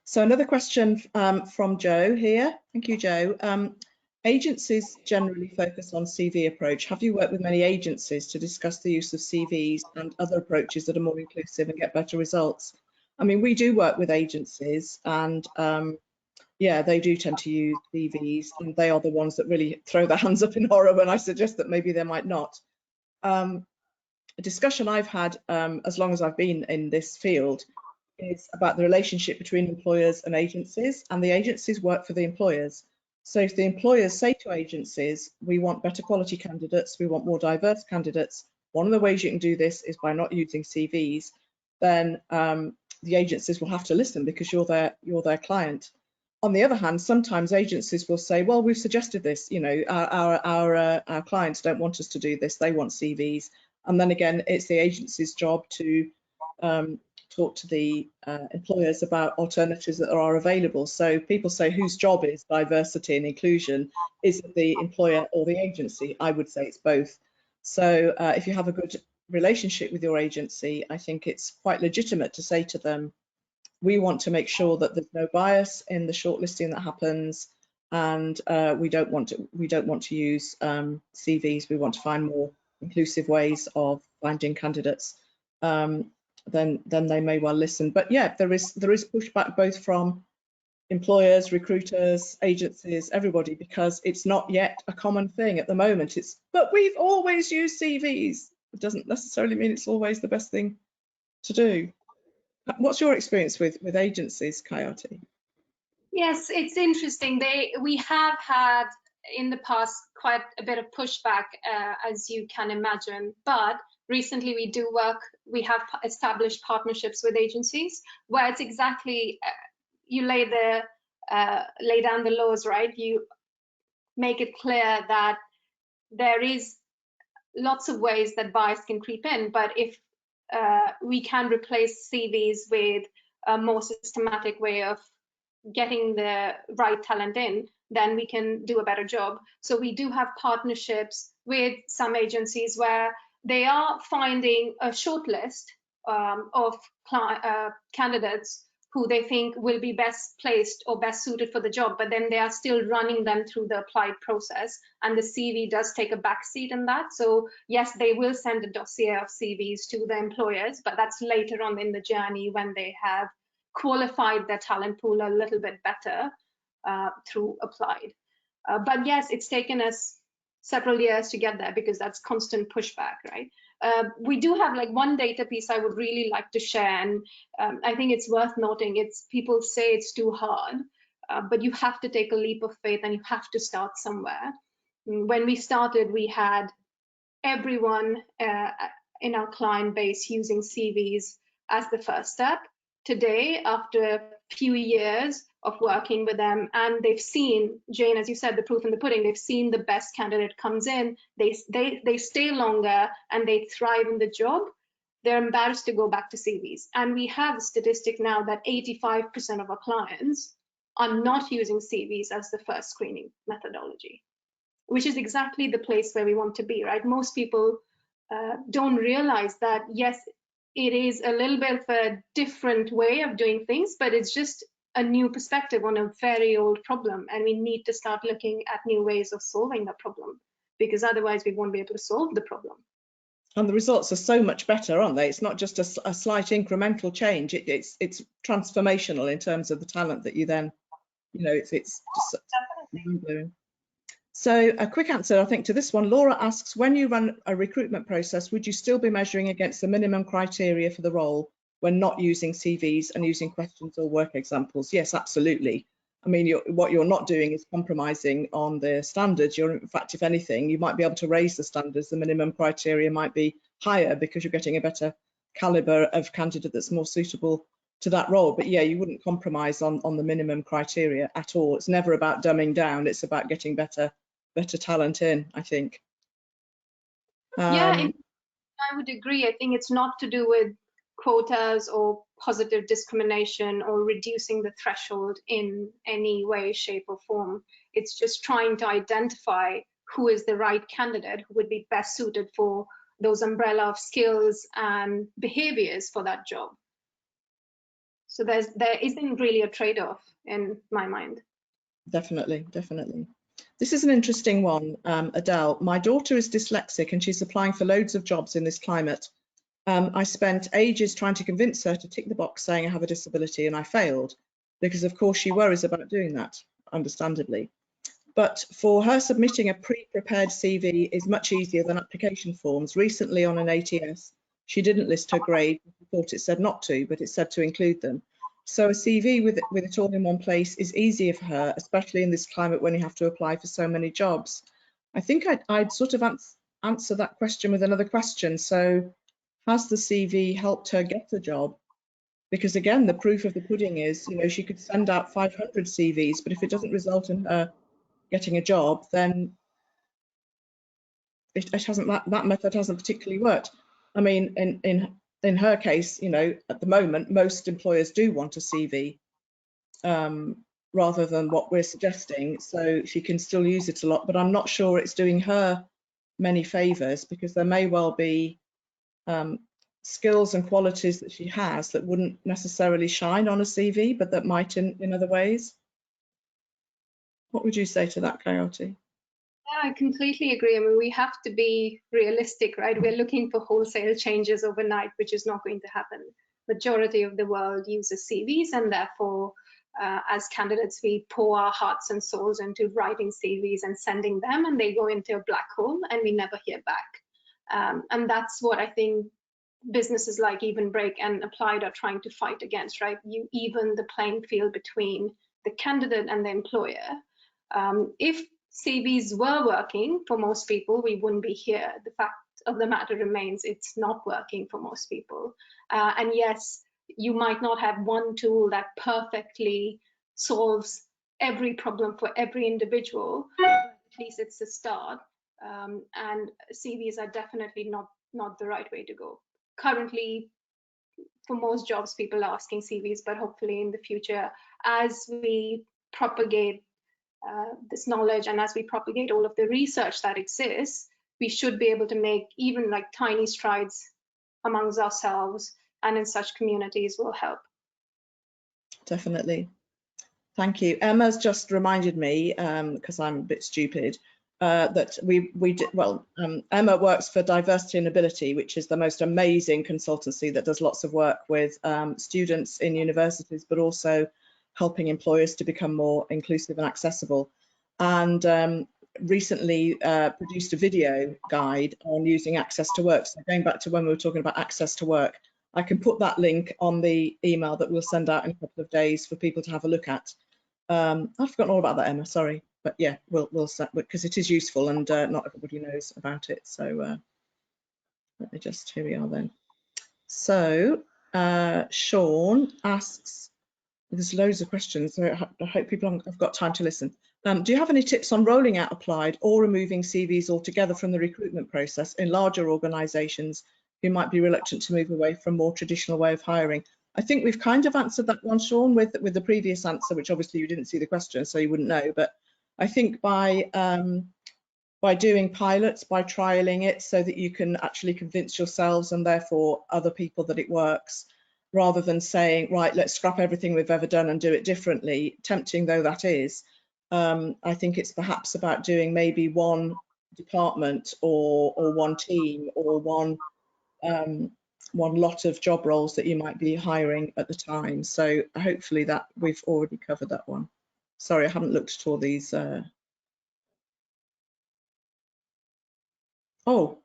So another question from Joe here. Thank you, Joe. Agencies generally focus on CV approach. Have you worked with many agencies to discuss the use of CVs and other approaches that are more inclusive and get better results? I mean, we do work with agencies, and yeah, they do tend to use CVs, and they are the ones that really throw their hands up in horror when I suggest that maybe they might not. A discussion I've had as long as I've been in this field is about the relationship between employers and agencies, and the agencies work for the employers. So if the employers say to agencies, we want better quality candidates, we want more diverse candidates, one of the ways you can do this is by not using CVs, then the agencies will have to listen because you're their client. On the other hand, sometimes agencies will say, well, we've suggested this, you know, our clients don't want us to do this, they want CVs. And then again, it's the agency's job to talk to the employers about alternatives that are available. So people say, whose job is diversity and inclusion? Is it the employer or the agency? I would say it's both. So if you have a good relationship with your agency, I think it's quite legitimate to say to them, we want to make sure that there's no bias in the shortlisting that happens, and we don't want to use CVs. We want to find more inclusive ways of finding candidates. Then they may well listen. But yeah, there is pushback both from employers, recruiters, agencies, everybody, because it's not yet a common thing at the moment. But we've always used CVs. It doesn't necessarily mean it's always the best thing to do. What's your experience with agencies, Kayati? Yes, it's interesting. We have had in the past quite a bit of pushback, as you can imagine, but recently we have established partnerships with agencies where it's exactly, you lay down the laws, right? You make it clear that there is lots of ways that bias can creep in, but if we can replace CVs with a more systematic way of getting the right talent in, then we can do a better job. So we do have partnerships with some agencies where they are finding a short list of candidates who they think will be best placed or best suited for the job, but then they are still running them through the applied process, and the CV does take a backseat in that. So yes, they will send a dossier of CVs to the employers, but that's later on in the journey when they have qualified their talent pool a little bit better through applied. But yes, it's taken us several years to get there because that's constant pushback, right? We do have like one data piece I would really like to share, and I think it's worth noting. It's people say it's too hard, but you have to take a leap of faith and you have to start somewhere. When we started, we had everyone in our client base using CVs as the first step. Today, after a few years of working with them, and they've seen, Jane, as you said, the proof in the pudding, they've seen the best candidate comes in, they stay longer and they thrive in the job, they're embarrassed to go back to CVs. And we have a statistic now that 85% of our clients are not using CVs as the first screening methodology, which is exactly the place where we want to be, right? Most people don't realize that, yes, it is a little bit of a different way of doing things, but it's just a new perspective on a very old problem. And we need to start looking at new ways of solving that problem, because otherwise we won't be able to solve the problem. And the results are so much better, aren't they? It's not just a slight incremental change. It's transformational in terms of the talent that you then, you know, it's just mind-blowing. So a quick answer, I think, to this one. Laura asks, when you run a recruitment process, would you still be measuring against the minimum criteria for the role when not using CVs and using questions or work examples? Yes, absolutely. I mean, what you're not doing is compromising on the standards. In fact, if anything, you might be able to raise the standards. The minimum criteria might be higher because you're getting a better caliber of candidate that's more suitable to that role. But yeah, you wouldn't compromise on the minimum criteria at all. It's never about dumbing down. It's about getting better talent in, I think. Yeah, I would agree. I think it's not to do with quotas or positive discrimination or reducing the threshold in any way, shape, or form. It's just trying to identify who is the right candidate who would be best suited for those umbrella of skills and behaviors for that job. So there isn't really a trade-off in my mind. Definitely. This is an interesting one, Adele. My daughter is dyslexic and she's applying for loads of jobs in this climate. I spent ages trying to convince her to tick the box saying I have a disability, and I failed because of course she worries about doing that, understandably. But for her, submitting a pre-prepared CV is much easier than application forms. Recently on an ATS, she didn't list her grade. She thought it said not to, but it said to include them. So a CV with it all in one place is easier for her, especially in this climate when you have to apply for so many jobs. I think I'd sort of answer that question with another question. So has the CV helped her get a job? Because again, the proof of the pudding is, you know, she could send out 500 CVs, but if it doesn't result in her getting a job, then it hasn't, that method hasn't particularly worked. I mean, in her case, you know, at the moment, most employers do want a CV rather than what we're suggesting, so she can still use it a lot, but I'm not sure it's doing her many favors, because there may well be skills and qualities that she has that wouldn't necessarily shine on a CV, but that might in other ways. What would you say to that, Coyote? Yeah, I completely agree. I mean, we have to be realistic, right? We're looking for wholesale changes overnight, which is not going to happen. Majority of the world uses CVs, and therefore, as candidates, we pour our hearts and souls into writing CVs and sending them, and they go into a black hole, and we never hear back. And that's what I think businesses like Even Break and Applied are trying to fight against, right? You even the playing field between the candidate and the employer. If CVs were working for most people, we wouldn't be here. The fact of the matter remains, it's not working for most people. And yes, you might not have one tool that perfectly solves every problem for every individual, but at least it's a start. And CVs are definitely not the right way to go. Currently, for most jobs, people are asking CVs, but hopefully in the future, as we propagate this knowledge and as we propagate all of the research that exists, we should be able to make even like tiny strides amongst ourselves, and in such communities will help. Definitely. Thank you. Emma's just reminded me, because I'm a bit stupid, that we did, well, Emma works for Diversity and Ability, which is the most amazing consultancy that does lots of work with students in universities, but also helping employers to become more inclusive and accessible. And recently produced a video guide on using access to work. So going back to when we were talking about access to work, I can put that link on the email that we'll send out in a couple of days for people to have a look at. I've forgotten all about that, Emma, sorry, but yeah, we'll set, because it is useful and not everybody knows about it. So let me just, here we are then. So Sean asks, there's loads of questions, so I hope people have got time to listen. Do you have any tips on rolling out Applied or removing CVs altogether from the recruitment process in larger organisations who might be reluctant to move away from more traditional way of hiring? I think we've kind of answered that one, Sean, with the previous answer, which obviously you didn't see the question, so you wouldn't know. But I think by doing pilots, by trialing it so that you can actually convince yourselves and therefore other people that it works, rather than saying, right, let's scrap everything we've ever done and do it differently, tempting though that is, I think it's perhaps about doing maybe one department or one team or one lot of job roles that you might be hiring at the time. So hopefully that we've already covered that one. Sorry, I haven't looked at all these. Oh,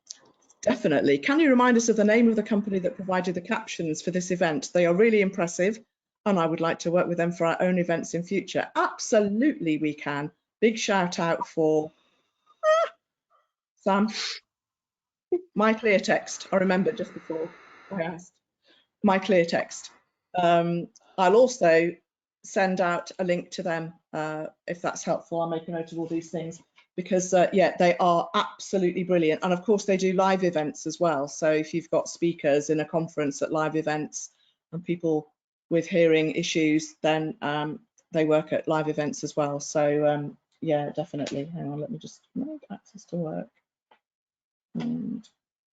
definitely. Can you remind us of the name of the company that provided the captions for this event? They are really impressive, and I would like to work with them for our own events in future. Absolutely, we can. Big shout out for Sam. My clear text. I remembered just before I asked. My clear text. I'll also send out a link to them if that's helpful. I'll make a note of all these things because yeah, they are absolutely brilliant. And of course they do live events as well. So if you've got speakers in a conference at live events and people with hearing issues, then they work at live events as well. So yeah, definitely. Hang on, let me just make access to work. And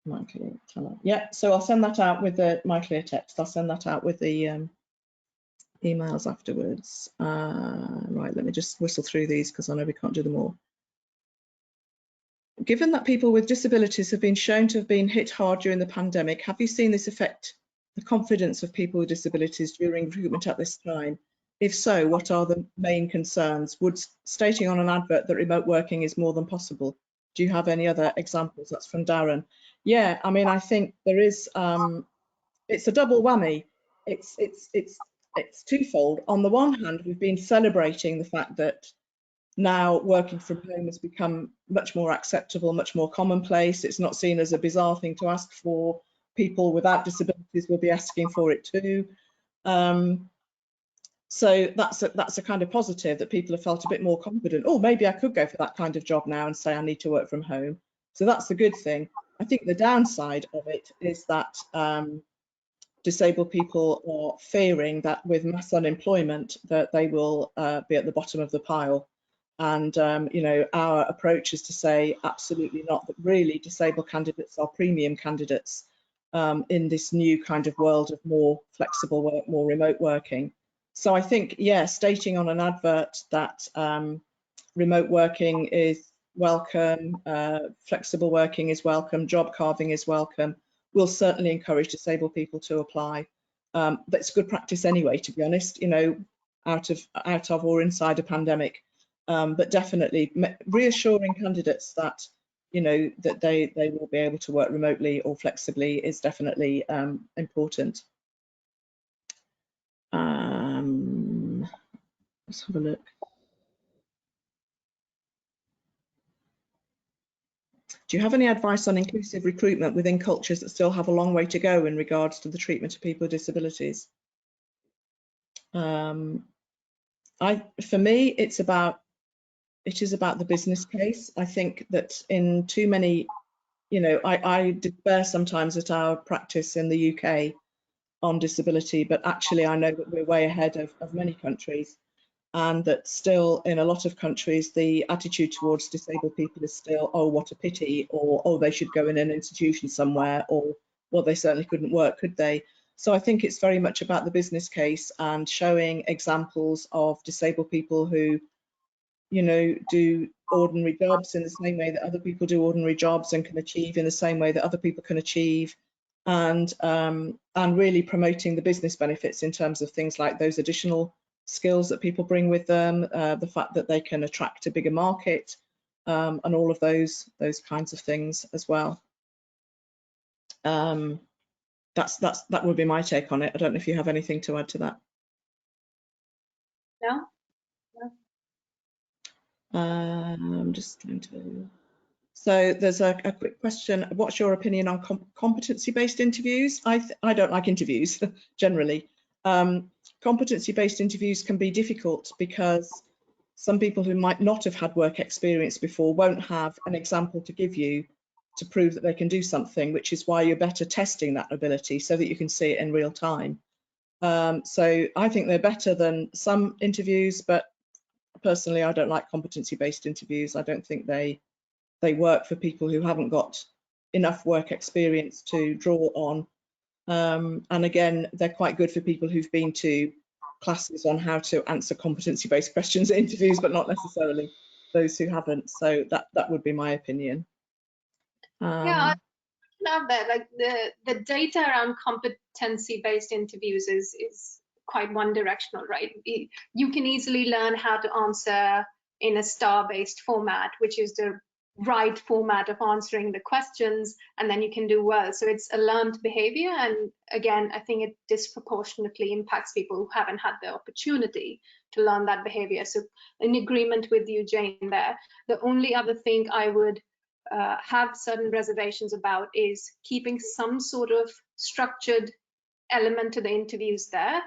my clear teller. Yeah, so I'll send that out with the my clear text. I'll send that out with the emails afterwards. Right, let me just whistle through these because I know we can't do them all. Given that people with disabilities have been shown to have been hit hard during the pandemic, have you seen this affect the confidence of people with disabilities during recruitment at this time? If so, what are the main concerns? Would stating on an advert that remote working is more than possible? Do you have any other examples? That's from Darren. Yeah, I mean, I think there is, it's a double whammy. It's twofold. On the one hand, we've been celebrating the fact that now working from home has become much more acceptable, much more commonplace. It's not seen as a bizarre thing to ask for. People without disabilities will be asking for it too. So that's a kind of positive, that people have felt a bit more confident. Oh, maybe I could go for that kind of job now and say I need to work from home. So that's the good thing. I think the downside of it is that disabled people are fearing that with mass unemployment that they will be at the bottom of the pile. And you know, our approach is to say absolutely not, that really disabled candidates are premium candidates in this new kind of world of more flexible work, more remote working. So I think, yeah, stating on an advert that remote working is welcome, flexible working is welcome, job carving is welcome, will certainly encourage disabled people to apply. That's good practice anyway, to be honest, you know, out of or inside a pandemic. But definitely reassuring candidates that, you know, that they will be able to work remotely or flexibly is definitely important. Let's have a look. Do you have any advice on inclusive recruitment within cultures that still have a long way to go in regards to the treatment of people with disabilities? For me, it is about the business case. I think that in too many, you know, I despair sometimes at our practice in the UK on disability, but actually I know that we're way ahead of many countries, and that still in a lot of countries the attitude towards disabled people is still, oh, what a pity, or oh, they should go in an institution somewhere, or well, they certainly couldn't work, could they? So I think it's very much about the business case and showing examples of disabled people who, you know, do ordinary jobs in the same way that other people do ordinary jobs and can achieve in the same way that other people can achieve, and really promoting the business benefits in terms of things like those additional skills that people bring with them, the fact that they can attract a bigger market, and all of those kinds of things as well. That would be my take on it. I don't know if you have anything to add to that. No. I'm just trying to. So there's a quick question. What's your opinion on competency-based interviews? I don't like interviews generally. Competency-based interviews can be difficult because some people who might not have had work experience before won't have an example to give you to prove that they can do something, which is why you're better testing that ability so that you can see it in real time. So I think they're better than some interviews, but personally, I don't like competency-based interviews. I don't think they work for people who haven't got enough work experience to draw on. And again, they're quite good for people who've been to classes on how to answer competency-based questions at interviews, but not necessarily those who haven't. So that would be my opinion. Yeah, I love that. Like the data around competency-based interviews is quite one-directional, right? You can easily learn how to answer in a star-based format, which is the right format of answering the questions, and then you can do well. So it's a learned behavior, and again, I think it disproportionately impacts people who haven't had the opportunity to learn that behavior. So in agreement with you, Jane, there. The only other thing I would have certain reservations about is keeping some sort of structured element to the interviews there.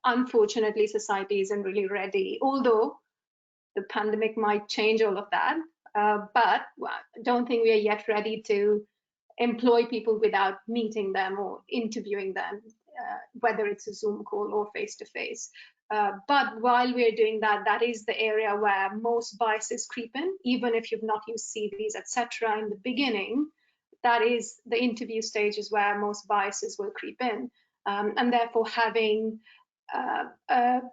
Unfortunately, society isn't really ready, although the pandemic might change all of that. But I don't think we are yet ready to employ people without meeting them or interviewing them, whether it's a Zoom call or face-to-face. But while we're doing that, that is the area where most biases creep in, even if you've not used CVs, etc. in the beginning. That is the interview stages where most biases will creep in. And therefore having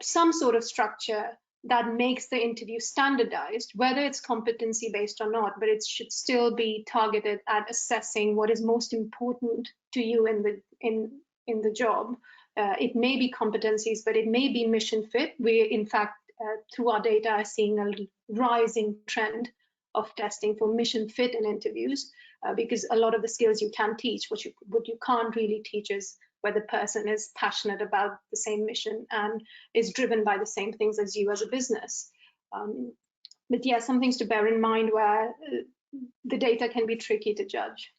some sort of structure that makes the interview standardized, whether it's competency based or not, but it should still be targeted at assessing what is most important to you in the job. It may be competencies, but it may be mission fit. We, in fact, through our data, are seeing a rising trend of testing for mission fit in interviews, because a lot of the skills you can teach, what you can't really teach is whether the person is passionate about the same mission and is driven by the same things as you as a business. But yeah, some things to bear in mind where the data can be tricky to judge.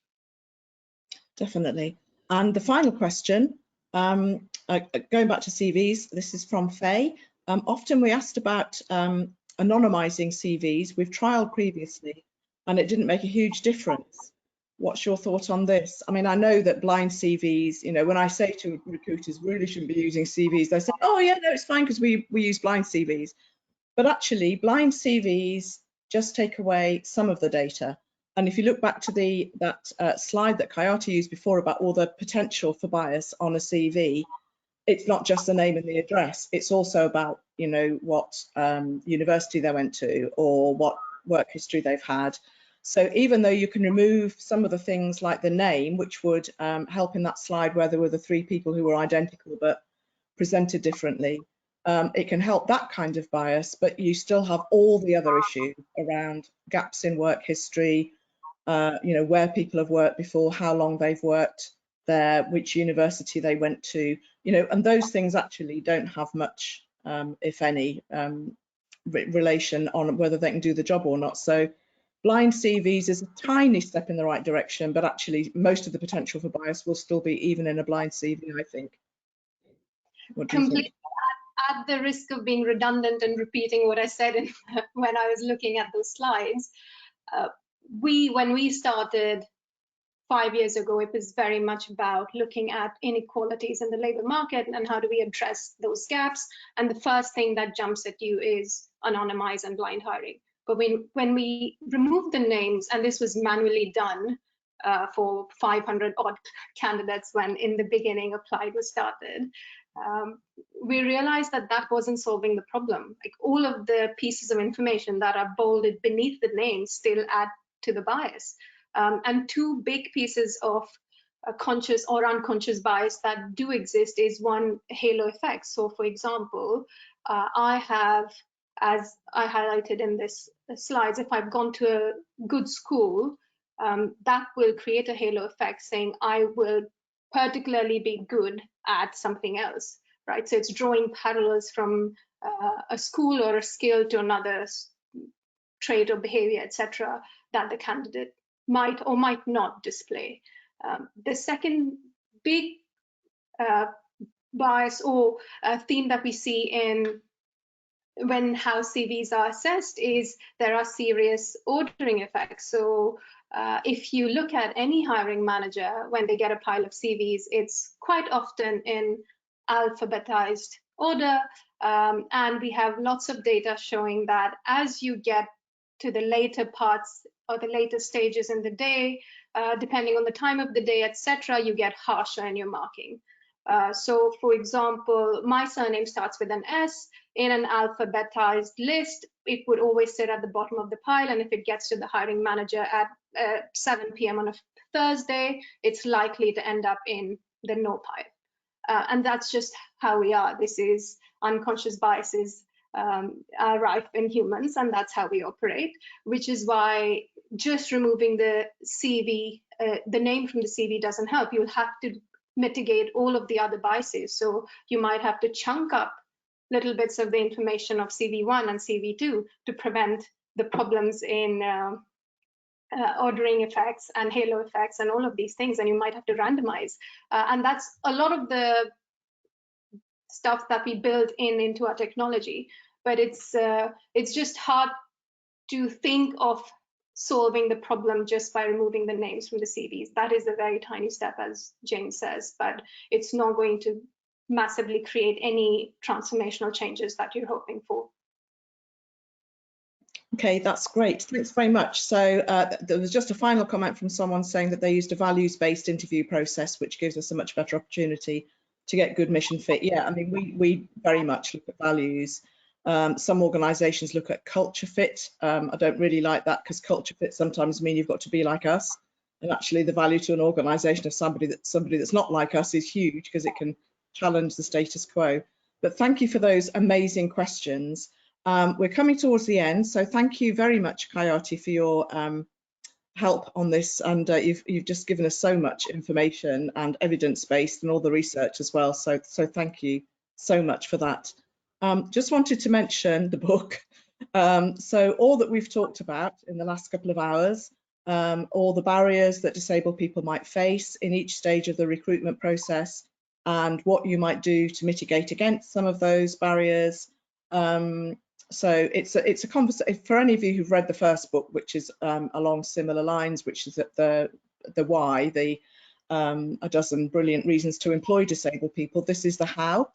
Definitely. And the final question, going back to CVs, this is from Faye. Often we asked about anonymizing CVs. We've trialed previously and it didn't make a huge difference. What's your thought on this? I mean, I know that blind CVs, you know, when I say to recruiters, really shouldn't be using CVs, they say, oh yeah, no, it's fine because we use blind CVs. But actually, blind CVs just take away some of the data. And if you look back to that slide that Kayati used before about all the potential for bias on a CV, it's not just the name and the address. It's also about, you know, what university they went to or what work history they've had. So even though you can remove some of the things like the name, which would help in that slide where there were the 3 people who were identical but presented differently, it can help that kind of bias, but you still have all the other issues around gaps in work history, you know, where people have worked before, how long they've worked there, which university they went to, you know, and those things actually don't have much, if any, relation on whether they can do the job or not. So blind CVs is a tiny step in the right direction, but actually most of the potential for bias will still be even in a blind CV, I think. What do you think? At the risk of being redundant and repeating what I said when I was looking at those slides, when we started 5 years ago, it was very much about looking at inequalities in the labor market and how do we address those gaps. And the first thing that jumps at you is anonymize and blind hiring. But when we removed the names, and this was manually done for 500 odd candidates when in the beginning Applied was started, we realized that that wasn't solving the problem. Like all of the pieces of information that are bolded beneath the name still add to the bias. And 2 big pieces of conscious or unconscious bias that do exist is one, halo effect. So for example, I have, as I highlighted in this slides, if I've gone to a good school, that will create a halo effect saying I will particularly be good at something else, right? So it's drawing parallels from a school or a skill to another trait or behavior, etc., that the candidate might or might not display. The second big bias or theme that we see in when how CVs are assessed is there are serious ordering effects. So if you look at any hiring manager, when they get a pile of CVs, it's quite often in alphabetized order. And we have lots of data showing that as you get to the later parts or the later stages in the day, depending on the time of the day, etc., you get harsher in your marking. So for example, my surname starts with an S. In an alphabetized list, it would always sit at the bottom of the pile, and if it gets to the hiring manager at 7 p.m. on a Thursday, it's likely to end up in the no pile. And that's just how we are. This is unconscious biases are rife in humans, and that's how we operate, which is why just removing the CV, the name from the CV doesn't help. You'll have to mitigate all of the other biases. So you might have to chunk up little bits of the information of CV1 and CV2 to prevent the problems in ordering effects and halo effects and all of these things, and you might have to randomize. And that's a lot of the stuff that we build into our technology, but it's just hard to think of solving the problem just by removing the names from the CVs. That is a very tiny step, as Jane says, but it's not going to massively create any transformational changes that you're hoping for. Okay, that's great. Thanks very much. So there was just a final comment from someone saying that they used a values-based interview process, which gives us a much better opportunity to get good mission fit. Yeah, I mean, we very much look at values. Some organisations look at culture fit. I don't really like that, because culture fit sometimes mean you've got to be like us. And actually the value to an organisation of somebody that's not like us is huge, because it can challenge the status quo. But thank you for those amazing questions. We're coming towards the end, so thank you very much, Kayati, for your help on this, and you've just given us so much information and evidence-based and all the research as well. So thank you so much for that. Just wanted to mention the book. So all that we've talked about in the last couple of hours, all the barriers that disabled people might face in each stage of the recruitment process, and what you might do to mitigate against some of those barriers. So it's a conversation for any of you who've read the first book, which is along similar lines, which is the why, a dozen brilliant reasons to employ disabled people. This is the how.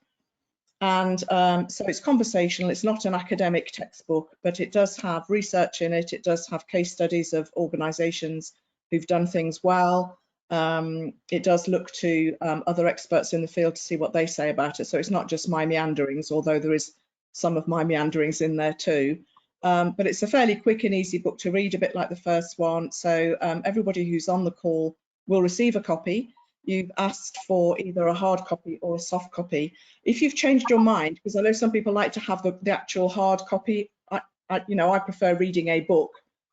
And so it's conversational. It's not an academic textbook, but it does have research in it. It does have case studies of organisations who've done things well. It does look to other experts in the field to see what they say about it. So it's not just my meanderings, although there is some of my meanderings in there too. But it's a fairly quick and easy book to read, a bit like the first one. So everybody who's on the call will receive a copy. You've asked for either a hard copy or a soft copy. If you've changed your mind, because I know some people like to have the actual hard copy, I prefer reading a book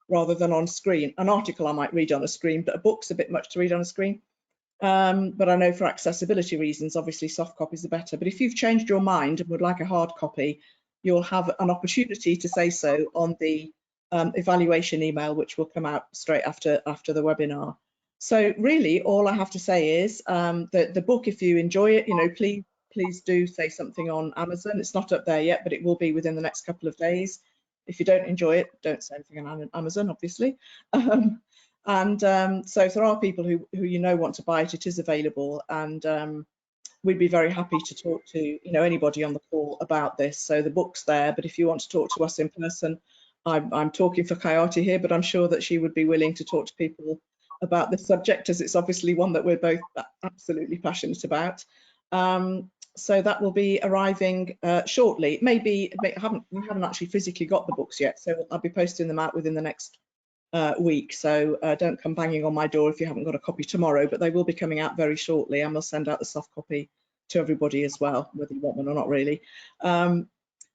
rather than on screen. An article I might read on a screen, but a book's a bit much to read on a screen. But I know for accessibility reasons, obviously soft copies are better. But if you've changed your mind and would like a hard copy, you'll have an opportunity to say so on the evaluation email, which will come out straight after the webinar. So really, all I have to say is that the book, if you enjoy it, please do say something on Amazon. It's not up there yet, but it will be within the next couple of days. If you don't enjoy it, don't say anything on Amazon, obviously. So if there are people who want to buy it, it is available, and we'd be very happy to talk to anybody on the call about this. So the book's there, but if you want to talk to us in person, I'm talking for Kayati here, but I'm sure that she would be willing to talk to people about this subject, as it's obviously one that we're both absolutely passionate about. So that will be arriving shortly. We haven't actually physically got the books yet, so I'll be posting them out within the next week. So don't come banging on my door if you haven't got a copy tomorrow, but they will be coming out very shortly, and we'll send out the soft copy to everybody as well, whether you want one or not, really.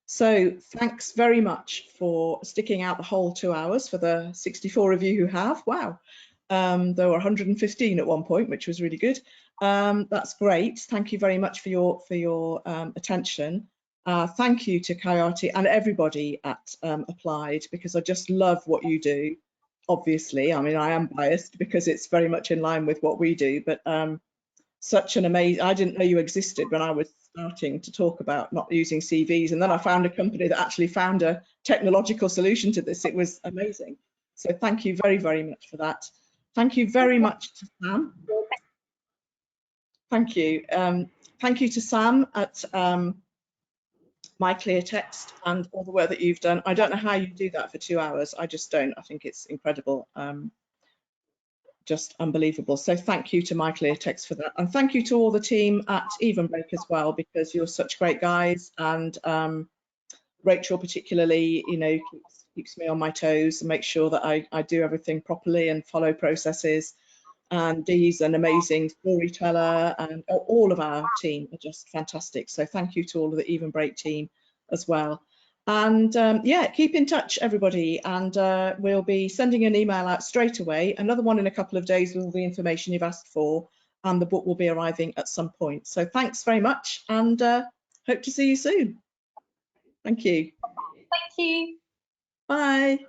So thanks very much for sticking out the whole 2 hours, for the 64 of you who have. Wow. There were 115 at one point, which was really good. That's great. Thank you very much for your attention. Thank you to Kayati and everybody at Applied, because I just love what you do. Obviously, I mean, I am biased because it's very much in line with what we do, but such an amazing, I didn't know you existed when I was starting to talk about not using CVs, and then I found a company that actually found a technological solution to this. It was amazing. So thank you very, very much for that. Thank you very much to Sam. Thank you. Thank you to Sam at MyClearText and all the work that you've done. I don't know how you do that for 2 hours. I just don't. I think it's incredible. Just unbelievable. So thank you to MyClearText for that. And thank you to all the team at Evenbreak as well, because you're such great guys. And Rachel particularly, keeps me on my toes and makes sure that I do everything properly and follow processes. And Dee's an amazing storyteller, and all of our team are just fantastic. So thank you to all of the Evenbreak team as well. And yeah, keep in touch, everybody, and we'll be sending an email out straight away. Another one in a couple of days with all the information you've asked for, and the book will be arriving at some point. So thanks very much, and hope to see you soon. Thank you. Thank you. Bye.